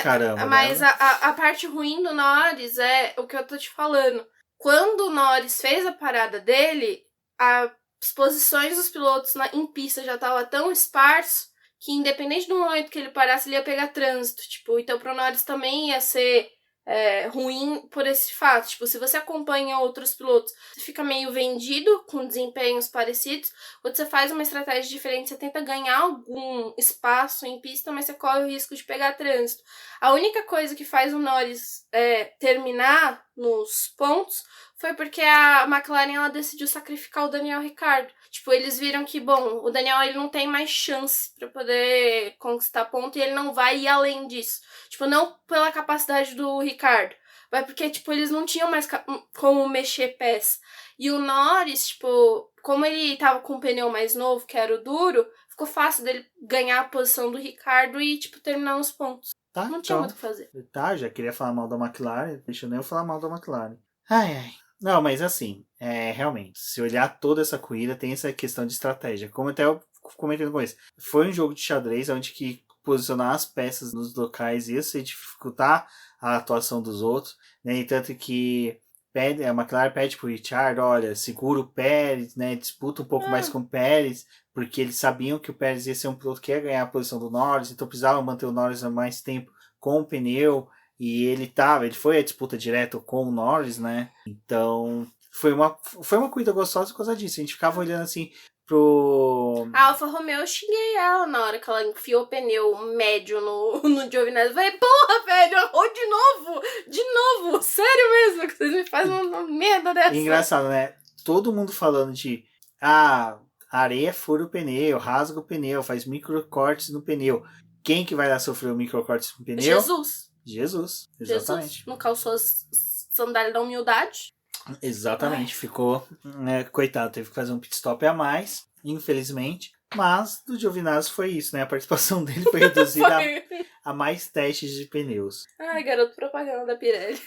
Caramba. Mas a parte ruim do Norris é o que eu tô te falando. Quando o Norris fez a parada dele, as posições dos pilotos em pista já estavam tão esparso que independente do momento que ele parasse, ele ia pegar trânsito. Tipo, então pro Norris também ia ser ruim por esse fato. Tipo, se você acompanha outros pilotos, você fica meio vendido com desempenhos parecidos. Quando você faz uma estratégia diferente, você tenta ganhar algum espaço em pista, mas você corre o risco de pegar trânsito. A única coisa que faz o Norris terminar nos pontos foi porque a McLaren ela decidiu sacrificar o Daniel Ricciardo. Tipo, eles viram que, bom, o Daniel ele não tem mais chance pra poder conquistar ponto e ele não vai ir além disso. Tipo, não pela capacidade do Ricciardo, mas porque, tipo, eles não tinham mais como mexer pés. E o Norris, tipo, como ele tava com um pneu mais novo, que era o duro, ficou fácil dele ganhar a posição do Ricciardo e, tipo, terminar nos pontos. Tá, Não tinha muito o que fazer. Tá, já queria falar mal da McLaren, deixa eu nem eu falar mal da McLaren. Ai. Não, mas assim, realmente, se olhar toda essa corrida, tem essa questão de estratégia. Como até eu comentei no começo, foi um jogo de xadrez onde que posicionar as peças nos locais ia se dificultar a atuação dos outros, né? E tanto que a McLaren pede pro Richard, olha, segura o Pérez, né? Disputa um pouco mais com o Pérez, porque eles sabiam que o Pérez ia ser um piloto que ia ganhar a posição do Norris, então precisava manter o Norris há mais tempo com o pneu. E ele foi a disputa direta com o Norris, né? Então, foi uma corrida gostosa por causa disso. A gente ficava olhando assim pro... A Alfa Romeo, eu xinguei ela na hora que ela enfiou o pneu médio no Giovinazzi. Eu falei, porra, velho, errou de novo! De novo! Sério mesmo, que vocês me fazem uma merda dessa. Engraçado, né? Todo mundo falando de... a areia fura o pneu, rasga o pneu, faz microcortes no pneu. Quem que vai lá sofrer o microcortes no pneu? Jesus, exatamente. Jesus não calçou as sandálias da humildade. Exatamente, ficou... coitado, teve que fazer um pit stop a mais, infelizmente. Mas do Giovinazzi foi isso, né? A participação dele foi reduzida a mais testes de pneus. Ai, garoto propaganda da Pirelli.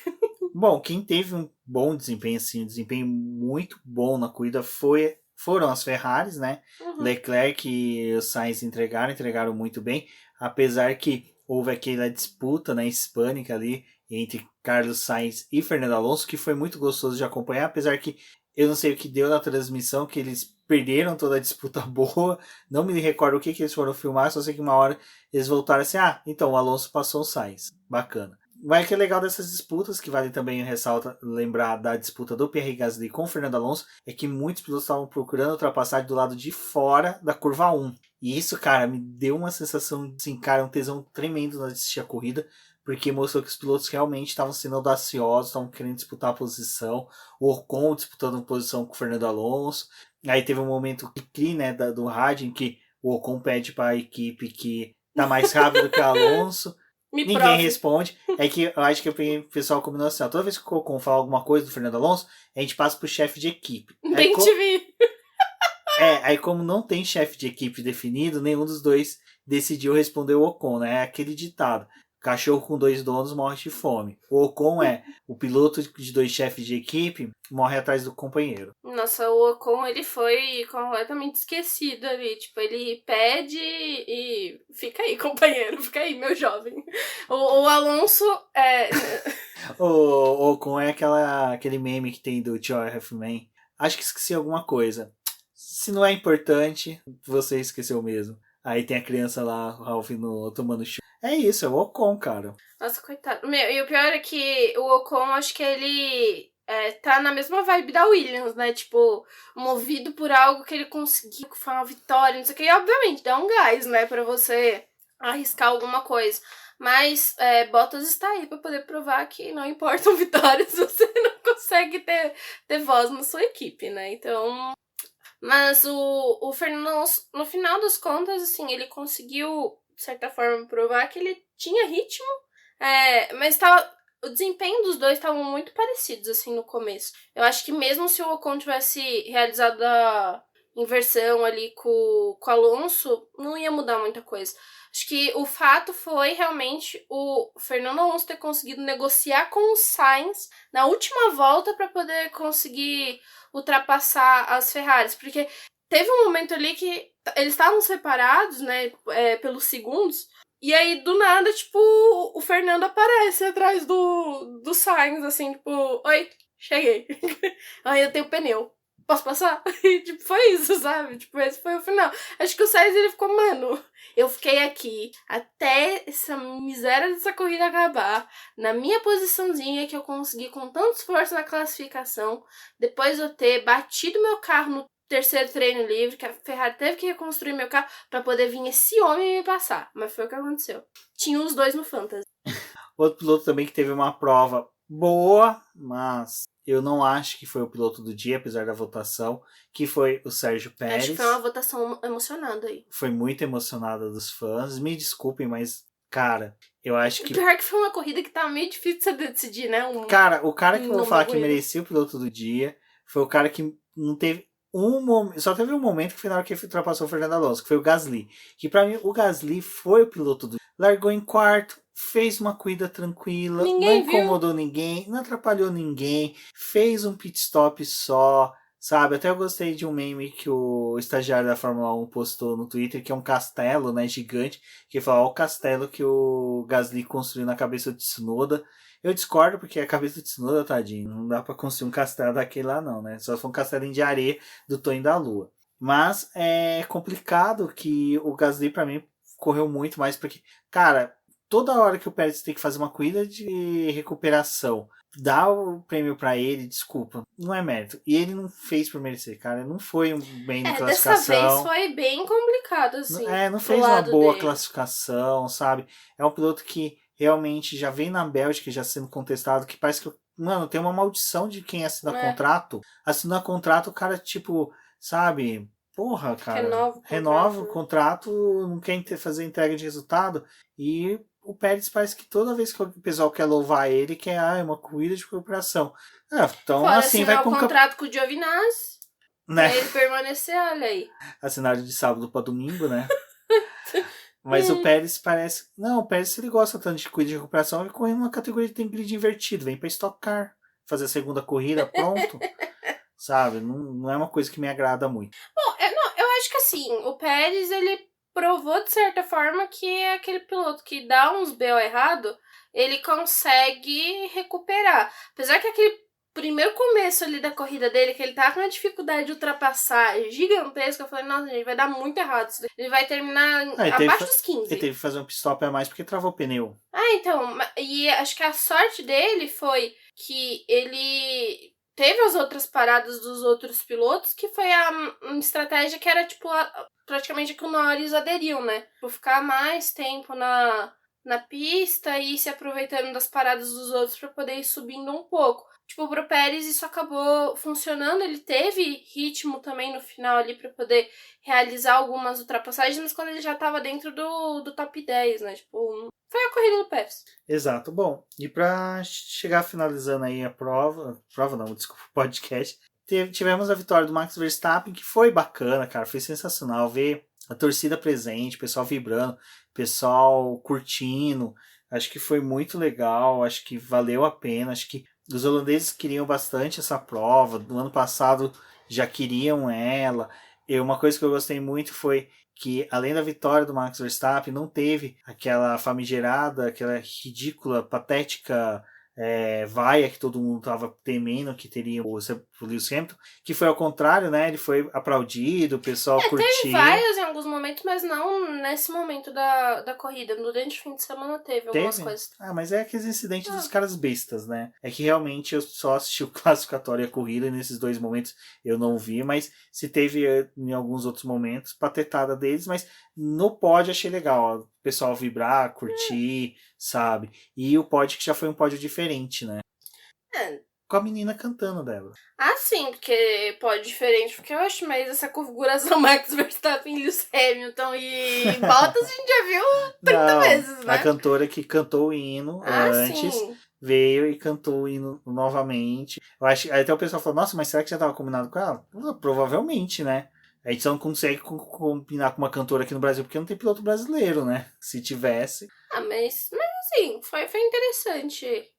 Bom, quem teve um bom desempenho, assim, um desempenho muito bom na corrida foram as Ferraris, né? Uhum. Leclerc e o Sainz entregaram muito bem, apesar que houve aquela disputa, né, hispânica ali entre Carlos Sainz e Fernando Alonso, que foi muito gostoso de acompanhar, apesar que eu não sei o que deu na transmissão, que eles perderam toda a disputa boa, não me recordo o que eles foram filmar, só sei que uma hora eles voltaram assim, então o Alonso passou o Sainz, bacana. Mas o que é legal dessas disputas, que vale também lembrar da disputa do Pierre Gasly com o Fernando Alonso, é que muitos pilotos estavam procurando ultrapassagem do lado de fora da curva 1. E isso, cara, me deu uma sensação, assim, cara, um tesão tremendo na assistir a corrida, porque mostrou que os pilotos realmente estavam sendo audaciosos, estavam querendo disputar a posição, o Ocon disputando posição com o Fernando Alonso. Aí teve um momento que, né, do rádio, em que o Ocon pede para a equipe que tá mais rápido que o Alonso. Ninguém responde. É que eu acho que o pessoal combinou assim, toda vez que o Ocon fala alguma coisa do Fernando Alonso, a gente passa pro chefe de equipe. Bem te vi. Aí como não tem chefe de equipe definido, nenhum dos dois decidiu responder o Ocon, né? É aquele ditado. Cachorro com 2 donos morre de fome. O Ocon o piloto de 2 chefes de equipe, morre atrás do companheiro. Nossa, o Ocon, ele foi completamente esquecido ali. Tipo, ele pede e fica aí, companheiro, fica aí, meu jovem. O Alonso O Ocon é aquele meme que tem do Tio Halfman. Acho que esqueci alguma coisa. Se não é importante, você esqueceu mesmo. Aí tem a criança lá, o Ralph, tomando chá. É isso, é o Ocon, cara. Nossa, coitado. E o pior é que o Ocon, acho que ele tá na mesma vibe da Williams, né? Tipo, movido por algo que ele conseguiu, que foi uma vitória, não sei o que. E, obviamente, dá um gás, né? Pra você arriscar alguma coisa. Mas Bottas está aí pra poder provar que não importam vitórias, você não consegue ter voz na sua equipe, né? Então... Mas o Fernando Alonso, no final das contas, assim, ele conseguiu, de certa forma, provar que ele tinha ritmo, mas o desempenho dos dois estavam muito parecidos, assim, no começo. Eu acho que mesmo se o Ocon tivesse realizado a inversão ali com o Alonso, não ia mudar muita coisa. Acho que o fato foi realmente o Fernando Alonso ter conseguido negociar com o Sainz na última volta para poder conseguir ultrapassar as Ferraris, porque teve um momento ali que eles estavam separados, né, pelos segundos, e aí do nada, tipo, o Fernando aparece atrás do Sainz, assim, tipo, oi, cheguei. Aí eu tenho pneu. posso passar? E, tipo, foi isso, sabe? Tipo, esse foi o final. Acho que o Sainz, ele ficou, mano, eu fiquei aqui até essa miséria dessa corrida acabar, na minha posiçãozinha que eu consegui com tanto esforço na classificação, depois de eu ter batido meu carro no terceiro treino livre, que a Ferrari teve que reconstruir meu carro pra poder vir esse homem me passar. Mas foi o que aconteceu. Tinha os dois no Fantasy. Outro piloto também que teve uma prova boa, mas eu não acho que foi o piloto do dia, apesar da votação, que foi o Sérgio Pérez. Acho que foi uma votação emocionada aí. Foi muito emocionada dos fãs. Me desculpem, mas, cara, eu acho que... Pior que foi uma corrida que tava meio difícil de decidir, né? Cara, o cara que eu vou falar que merecia o piloto do dia foi o cara que não teve um momento... Só teve um momento que foi na hora que ele ultrapassou o Fernando Alonso, que foi o Gasly. Que pra mim, o Gasly foi o piloto do dia. Largou em quarto, fez uma corrida tranquila, não incomodou ninguém, não atrapalhou ninguém, fez um pit stop só, sabe? Até eu gostei de um meme que o estagiário da Fórmula 1 postou no Twitter, que é um castelo, né, gigante, que fala, ó, o castelo que o Gasly construiu na cabeça de Tsunoda. Eu discordo, porque a cabeça de Tsunoda, tadinho, não dá pra construir um castelo daquele lá não, né? Só se for um castelinho de areia do Tonho da Lua. Mas é complicado que o Gasly, pra mim, correu muito mais, porque, cara, toda hora que o Pérez tem que fazer uma corrida de recuperação, dá o prêmio pra ele, desculpa, não é mérito. E ele não fez por merecer, cara, não foi um bem na classificação. Dessa vez foi bem complicado, assim. Não fez uma boa classificação, sabe? É um piloto que realmente já vem na Bélgica, já sendo contestado, que parece que, mano, tem uma maldição de quem assina contrato. Assina contrato, o cara, tipo, sabe... Porra, cara, renova o contrato, não quer fazer entrega de resultado. E o Pérez parece que toda vez que o pessoal quer louvar ele, quer é uma corrida de recuperação. Então, fora assim, vai com um contrato com o Giovinazzi, né? Pra ele permanecer, olha aí. Assinado de sábado pra domingo, né? Mas o Pérez parece... Não, o Pérez, se ele gosta tanto de corrida de recuperação, ele corre numa categoria que tem grid invertido. Vem pra Stock Car, fazer a segunda corrida, pronto. Sabe? Não é uma coisa que me agrada muito. Bom, eu acho que assim, o Pérez, ele provou de certa forma que é aquele piloto que dá uns BO errado, ele consegue recuperar. Apesar que aquele primeiro começo ali da corrida dele, que ele tá com uma dificuldade de ultrapassar gigantesca, eu falei, nossa, gente, vai dar muito errado isso. Ele vai terminar abaixo dos 15. Ele teve que fazer um pit stop a mais porque travou o pneu. Então, e acho que a sorte dele foi que ele... Teve as outras paradas dos outros pilotos, que foi a estratégia que era, tipo, praticamente que o Norris aderiu, né? Por ficar mais tempo na pista e se aproveitando das paradas dos outros para poder ir subindo um pouco. Tipo, pro Pérez isso acabou funcionando, ele teve ritmo também no final ali para poder realizar algumas ultrapassagens, mas quando ele já tava dentro do top 10, né? Tipo, foi a corrida do Pérez. Exato. Bom, e pra chegar finalizando aí a prova não, desculpa, o podcast, tivemos a vitória do Max Verstappen, que foi bacana, cara, foi sensacional ver a torcida presente, o pessoal vibrando, o pessoal curtindo, acho que foi muito legal, acho que valeu a pena, acho que os holandeses queriam bastante essa prova, no ano passado já queriam ela, e uma coisa que eu gostei muito foi que, além da vitória do Max Verstappen, não teve aquela famigerada, aquela ridícula, patética vaia que todo mundo estava temendo que teria o Lewis Hamilton, que foi ao contrário, né? Ele foi aplaudido, o pessoal curtiu. Teve vaias em alguns momentos, mas não nesse momento da corrida. Durante o fim de semana teve algumas coisas. Mas é aqueles incidentes dos caras bestas, né? É que realmente eu só assisti o classificatório e a corrida, e nesses dois momentos eu não vi, mas se teve em alguns outros momentos, patetada deles, mas no pódio achei legal, ó, o pessoal vibrar, curtir, sabe? E o pódio que já foi um pódio diferente, né? Com a menina cantando dela. Sim, porque pódio diferente, porque eu acho mais essa configuração Max Verstappen, Lewis Hamilton e Bottas a gente já viu 30 vezes, né? A cantora que cantou o hino antes... Sim. Veio e cantou o hino novamente. Eu acho, aí até o pessoal falou, nossa, mas será que já estava combinado com ela? Provavelmente, né? A gente só não consegue combinar com uma cantora aqui no Brasil porque não tem piloto brasileiro, né? Se tivesse. Mas assim, foi interessante.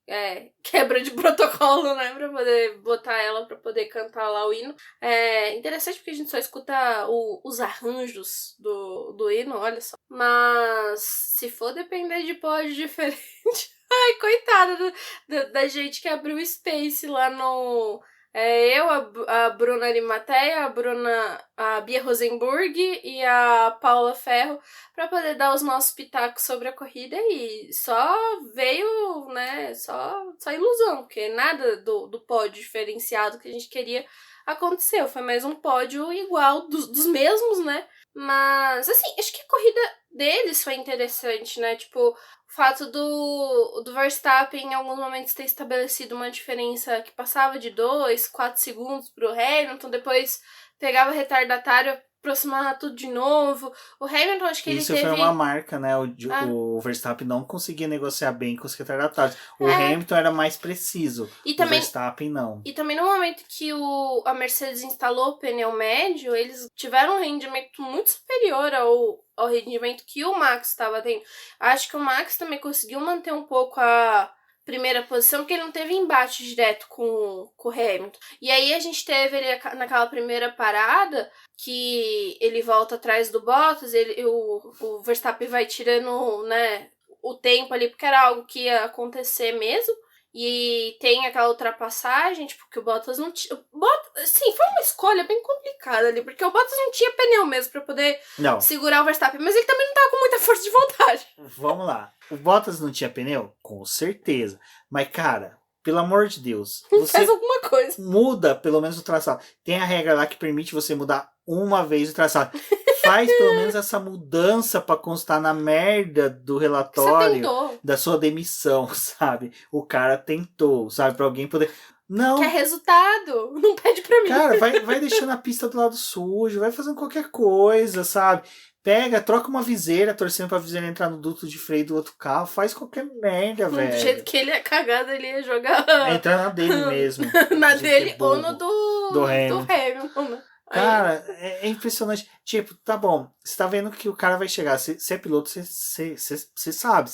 Quebra de protocolo, né? Pra poder botar ela pra poder cantar lá o hino. É interessante porque a gente só escuta os arranjos do hino, olha só. Mas se for depender de pódio diferente. Ai, coitada da gente que abriu o Space lá Eu, a Bruna Arimateia, a Bia Rosenburg e a Paula Ferro para poder dar os nossos pitacos sobre a corrida e só veio, né, só ilusão, porque nada do pódio diferenciado que a gente queria aconteceu. Foi mais um pódio igual dos mesmos, né? Mas, assim, acho que a corrida deles foi interessante, né? Tipo, o fato do Verstappen em alguns momentos ter estabelecido uma diferença que passava de 2, 4 segundos pro Hamilton, depois pegava retardatário, aproximava tudo de novo. O Hamilton, acho que ele Isso teve... foi uma marca, né? O Verstappen não conseguia negociar bem com os retardatários. O Hamilton era mais preciso. E o também, Verstappen não. E também no momento que a Mercedes instalou o pneu médio, eles tiveram um rendimento muito superior ao rendimento que o Max estava tendo. Acho que o Max também conseguiu manter um pouco a primeira posição, porque ele não teve embate direto com o Hamilton. E aí a gente teve ele naquela primeira parada, que ele volta atrás do Bottas, o Verstappen vai tirando, né, o tempo ali, porque era algo que ia acontecer mesmo. E tem aquela ultrapassagem, tipo, que o Bottas não tinha... Sim, foi uma escolha bem complicada ali, porque o Bottas não tinha pneu mesmo pra poder segurar o Verstappen, mas ele também não tava com muita força de vontade. Vamos lá. O Bottas não tinha pneu? Com certeza. Mas, cara, pelo amor de Deus, você faz alguma coisa. Muda pelo menos o traçado. Tem a regra lá que permite você mudar uma vez o traçado. Faz pelo menos essa mudança pra constar na merda do relatório da sua demissão, sabe? O cara tentou, sabe? Pra alguém poder... Não. Quer resultado? Não pede pra mim. Cara, vai deixando a pista do lado sujo, vai fazendo qualquer coisa, sabe? Pega, troca uma viseira, torcendo pra viseira entrar no duto de freio do outro carro, faz qualquer merda, velho. Do jeito que ele é cagado, ele ia jogar... Entrar na dele mesmo. Na dele ou no do Hamilton, né? Cara, é impressionante. Tipo, tá bom, você tá vendo que o cara vai chegar. Se é piloto, você sabe.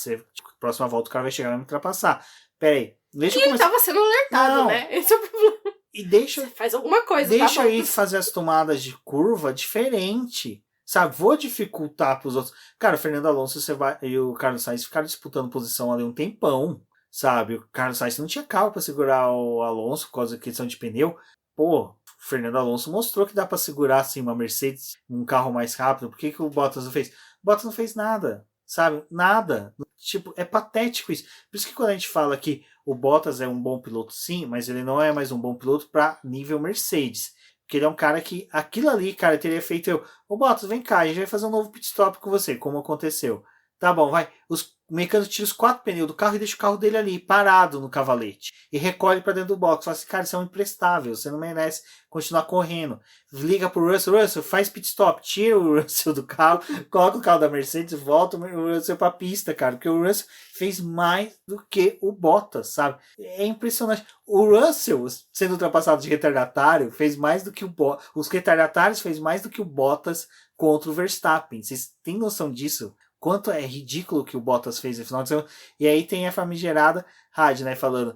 Próxima volta o cara vai chegar e vai me ultrapassar. Pera aí. Deixa eu ele tava sendo alertado, né? Esse é o problema. E deixa... Você faz alguma coisa, deixa aí fazer as tomadas de curva diferente. Sabe? Vou dificultar pros outros. Cara, o Fernando Alonso e o Carlos Sainz ficaram disputando posição ali um tempão. Sabe? O Carlos Sainz não tinha carro pra segurar o Alonso por causa da questão de pneu. Pô, o Fernando Alonso mostrou que dá pra segurar assim uma Mercedes, um carro mais rápido. Por que o Bottas não fez? O Bottas não fez nada, sabe? Nada. Tipo, é patético isso. Por isso que quando a gente fala que o Bottas é um bom piloto, sim, mas ele não é mais um bom piloto pra nível Mercedes. Porque ele é um cara que, aquilo ali, cara, teria feito ô Bottas, vem cá, a gente vai fazer um novo pit stop com você, como aconteceu. Tá bom, vai. O mecânico tira os 4 pneus do carro e deixa o carro dele ali, parado no cavalete. E recolhe pra dentro do box. Fala assim, cara, isso é um imprestável. Você não merece continuar correndo. Liga pro Russell, faz pit stop. Tira o Russell do carro, coloca o carro da Mercedes, volta o Russell pra pista, cara. Porque o Russell fez mais do que o Bottas, sabe? É impressionante. O Russell, sendo ultrapassado de retardatário, fez mais do que o Bottas. Os retardatários fez mais do que o Bottas contra o Verstappen. Vocês têm noção disso? Quanto é ridículo que o Bottas fez no final de semana. E aí tem a famigerada rádio, né, falando,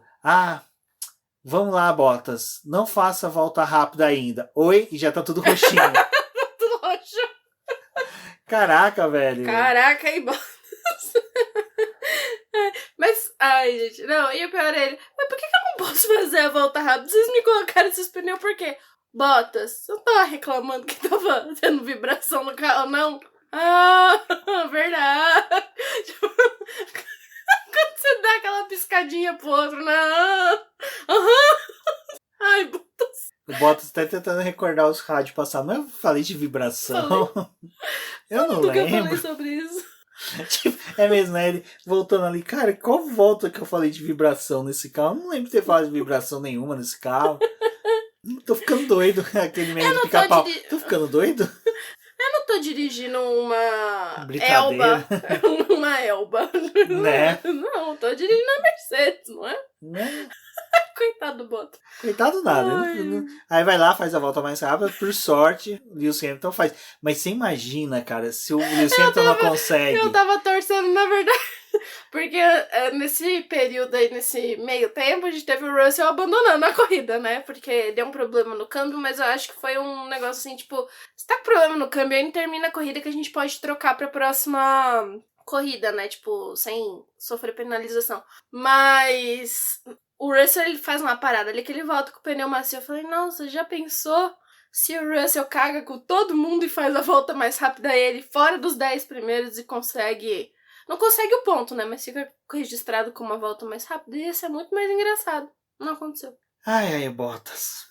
vamos lá, Bottas, não faça a volta rápida ainda. Oi, e já tá tudo roxinho. Tudo roxo. Caraca, velho. Caraca, e Bottas. Mas, ai, gente, não, e o pior é ele, mas por que eu não posso fazer a volta rápida? Vocês me colocaram esses pneus por quê? Bottas, eu tava reclamando que tava tendo vibração no carro, não? Verdade. Tipo, quando você dá aquela piscadinha pro outro, não. Ai, Bottas. O Bottas tá tentando recordar os rádios passados. Mas eu falei de vibração. Eu não lembro. Eu falei sobre isso. Tipo, é mesmo, né? Ele voltando ali. Cara, qual volta que eu falei de vibração nesse carro? Eu não lembro de ter falado de vibração nenhuma nesse carro. Tô ficando doido. Aquele meio de pica-pau. Tô ficando doido? Eu não tô dirigindo uma Elba. Uma Elba. Né? Não, tô dirigindo a Mercedes, não é? Né? Coitado do Bottas. Coitado nada. Aí vai lá, faz a volta mais rápida. Por sorte, o Lewis Hamilton faz. Mas você imagina, cara, se o Lewis Hamilton não consegue. Eu tava torcendo, na verdade. Porque nesse período aí, nesse meio tempo, a gente teve o Russell abandonando a corrida, né? Porque deu um problema no câmbio, mas eu acho que foi um negócio assim, tipo, se tá com problema no câmbio, aí termina a corrida que a gente pode trocar pra próxima corrida, né? Tipo, sem sofrer penalização. Mas o Russell ele faz uma parada ali que ele volta com o pneu macio. Eu falei, nossa, já pensou se o Russell caga com todo mundo e faz a volta mais rápida ele fora dos 10 primeiros e consegue... Não consegue o ponto, né? Mas fica registrado com uma volta mais rápida. Ia ser muito mais engraçado. Não aconteceu. Ai, Bottas.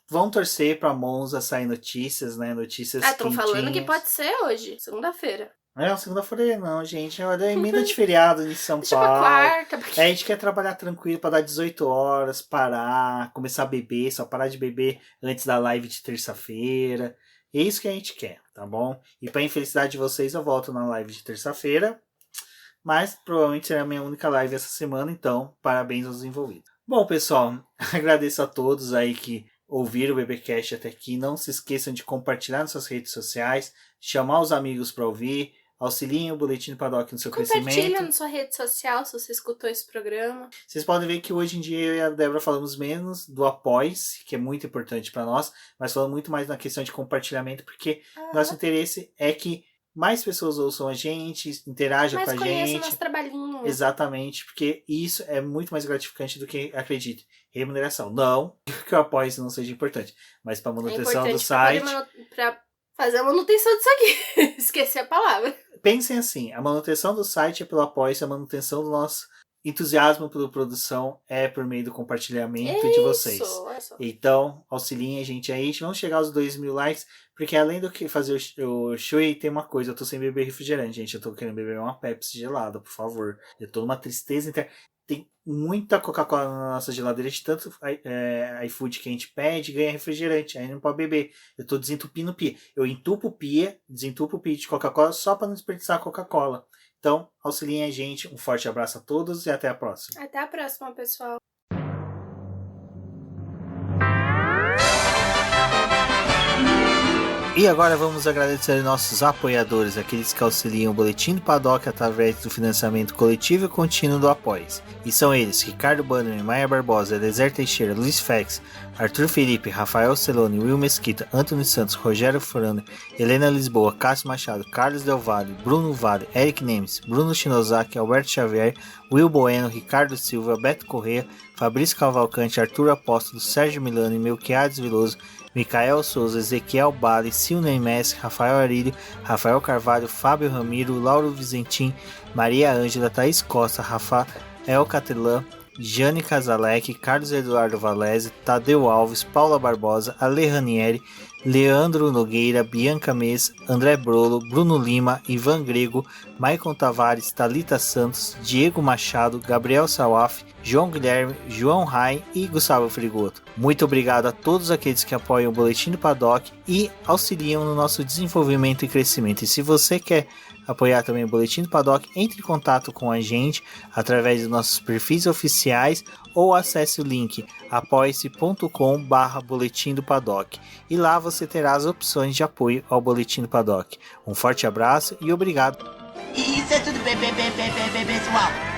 Vão torcer pra Monza sair notícias, né? Notícias estão falando que pode ser hoje, segunda-feira. Não, segunda-feira não, gente. Olha, emenda de feriado em São Deixa Paulo. pra quarta. Porque... A gente quer trabalhar tranquilo pra dar 18 horas, parar, começar a beber, só parar de beber antes da live de terça-feira. É isso que a gente quer, tá bom? E pra infelicidade de vocês, eu volto na live de terça-feira. Mas provavelmente será a minha única live essa semana, então parabéns aos envolvidos. Bom, pessoal, agradeço a todos aí que ouviram o BBcast até aqui. Não se esqueçam de compartilhar nas suas redes sociais, chamar os amigos para ouvir, auxiliem o Boletim do Paddock no seu crescimento. Compartilha na sua rede social se você escutou esse programa. Vocês podem ver que hoje em dia eu e a Débora falamos menos do apoie-se, que é muito importante para nós, mas falamos muito mais na questão de compartilhamento, porque nosso interesse é que mais pessoas ouçam a gente, interajam com a gente. Mais conheçam nosso trabalhinho. Exatamente, porque isso é muito mais gratificante do que, acredite, remuneração. Não que o apoio não seja importante, mas para manutenção do site... Para fazer a manutenção disso aqui. Esqueci a palavra. Pensem assim, a manutenção do site é pelo apoio, a manutenção do nosso entusiasmo pela produção é por meio do compartilhamento de vocês. Então, auxiliem a gente aí. Vamos chegar aos 2.000 likes, porque além do que fazer o show, tem uma coisa, eu tô sem beber refrigerante, gente. Eu tô querendo beber uma Pepsi gelada, por favor. Eu tô numa tristeza interna. Tem muita Coca-Cola na nossa geladeira, de tanto iFood que a gente pede, ganha refrigerante, aí não pode beber. Eu tô desentupindo o pia. Eu entupo o pia, desentupo o pia de Coca-Cola só para não desperdiçar a Coca-Cola. Então, auxiliem a gente. Um forte abraço a todos e até a próxima. Até a próxima, pessoal. E agora vamos agradecer nossos apoiadores, aqueles que auxiliam o Boletim do Paddock através do financiamento coletivo e contínuo do Apoia-se. E são eles: Ricardo Bannerman, Maia Barbosa, Eliezer Teixeira, Luiz Fex, Arthur Felipe, Rafael Celone, Will Mesquita, Antônio Santos, Rogério Furano, Helena Lisboa, Cássio Machado, Carlos Del Valle, Bruno Vale, Eric Nemes, Bruno Shinozaki, Alberto Xavier, Will Bueno, Ricardo Silva, Beto Corrêa, Fabrício Cavalcante, Arthur Apóstolo, Sérgio Milano, Melquiades Veloso, Micael Souza, Ezequiel Bale, Silney Messi, Rafael Arílio, Rafael Carvalho, Fábio Ramiro, Lauro Vizentim, Maria Ângela, Thaís Costa, Rafael Catelã, Jane Casalec, Carlos Eduardo Valese, Tadeu Alves, Paula Barbosa, Ale Ranieri, Leandro Nogueira, Bianca Mês, André Brolo, Bruno Lima, Ivan Grego, Maicon Tavares, Thalita Santos, Diego Machado, Gabriel Sawaf, João Guilherme, João Rai e Gustavo Frigoto. Muito obrigado a todos aqueles que apoiam o Boletim do Paddock e auxiliam no nosso desenvolvimento e crescimento. E se você quer apoiar também o Boletim do Paddock, entre em contato com a gente através dos nossos perfis oficiais ou acesse o link apoia-se.com/Boletim do Paddock e lá você terá as opções de apoio ao Boletim do Paddock. Um forte abraço e obrigado. Isso é tudo, pessoal.